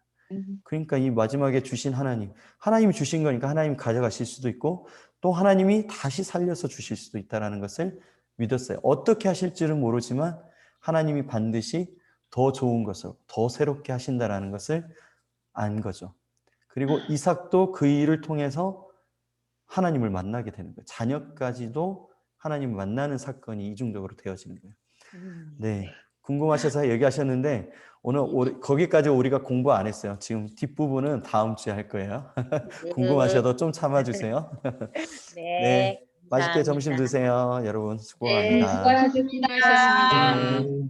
그러니까 이 마지막에 주신 하나님이 주신 거니까 하나님이 가져가실 수도 있고 또 하나님이 다시 살려서 주실 수도 있다는 것을 믿었어요. 어떻게 하실지는 모르지만 하나님이 반드시 더 좋은 것을, 더 새롭게 하신다는 것을 안 거죠. 그리고 이삭도 그 일을 통해서 하나님을 만나게 되는 거예요. 자녀까지도 하나님을 만나는 사건이 이중적으로 되어지는 거예요. 네, 궁금하셔서 얘기하셨는데 오늘 거기까지 우리가 공부 안 했어요. 지금 뒷부분은 다음 주에 할 거예요. 궁금하셔도 좀 참아주세요. 네. 네, 맛있게 점심 감사합니다. 드세요. 여러분 네, 수고합니다. 수고하셨습니다. 네.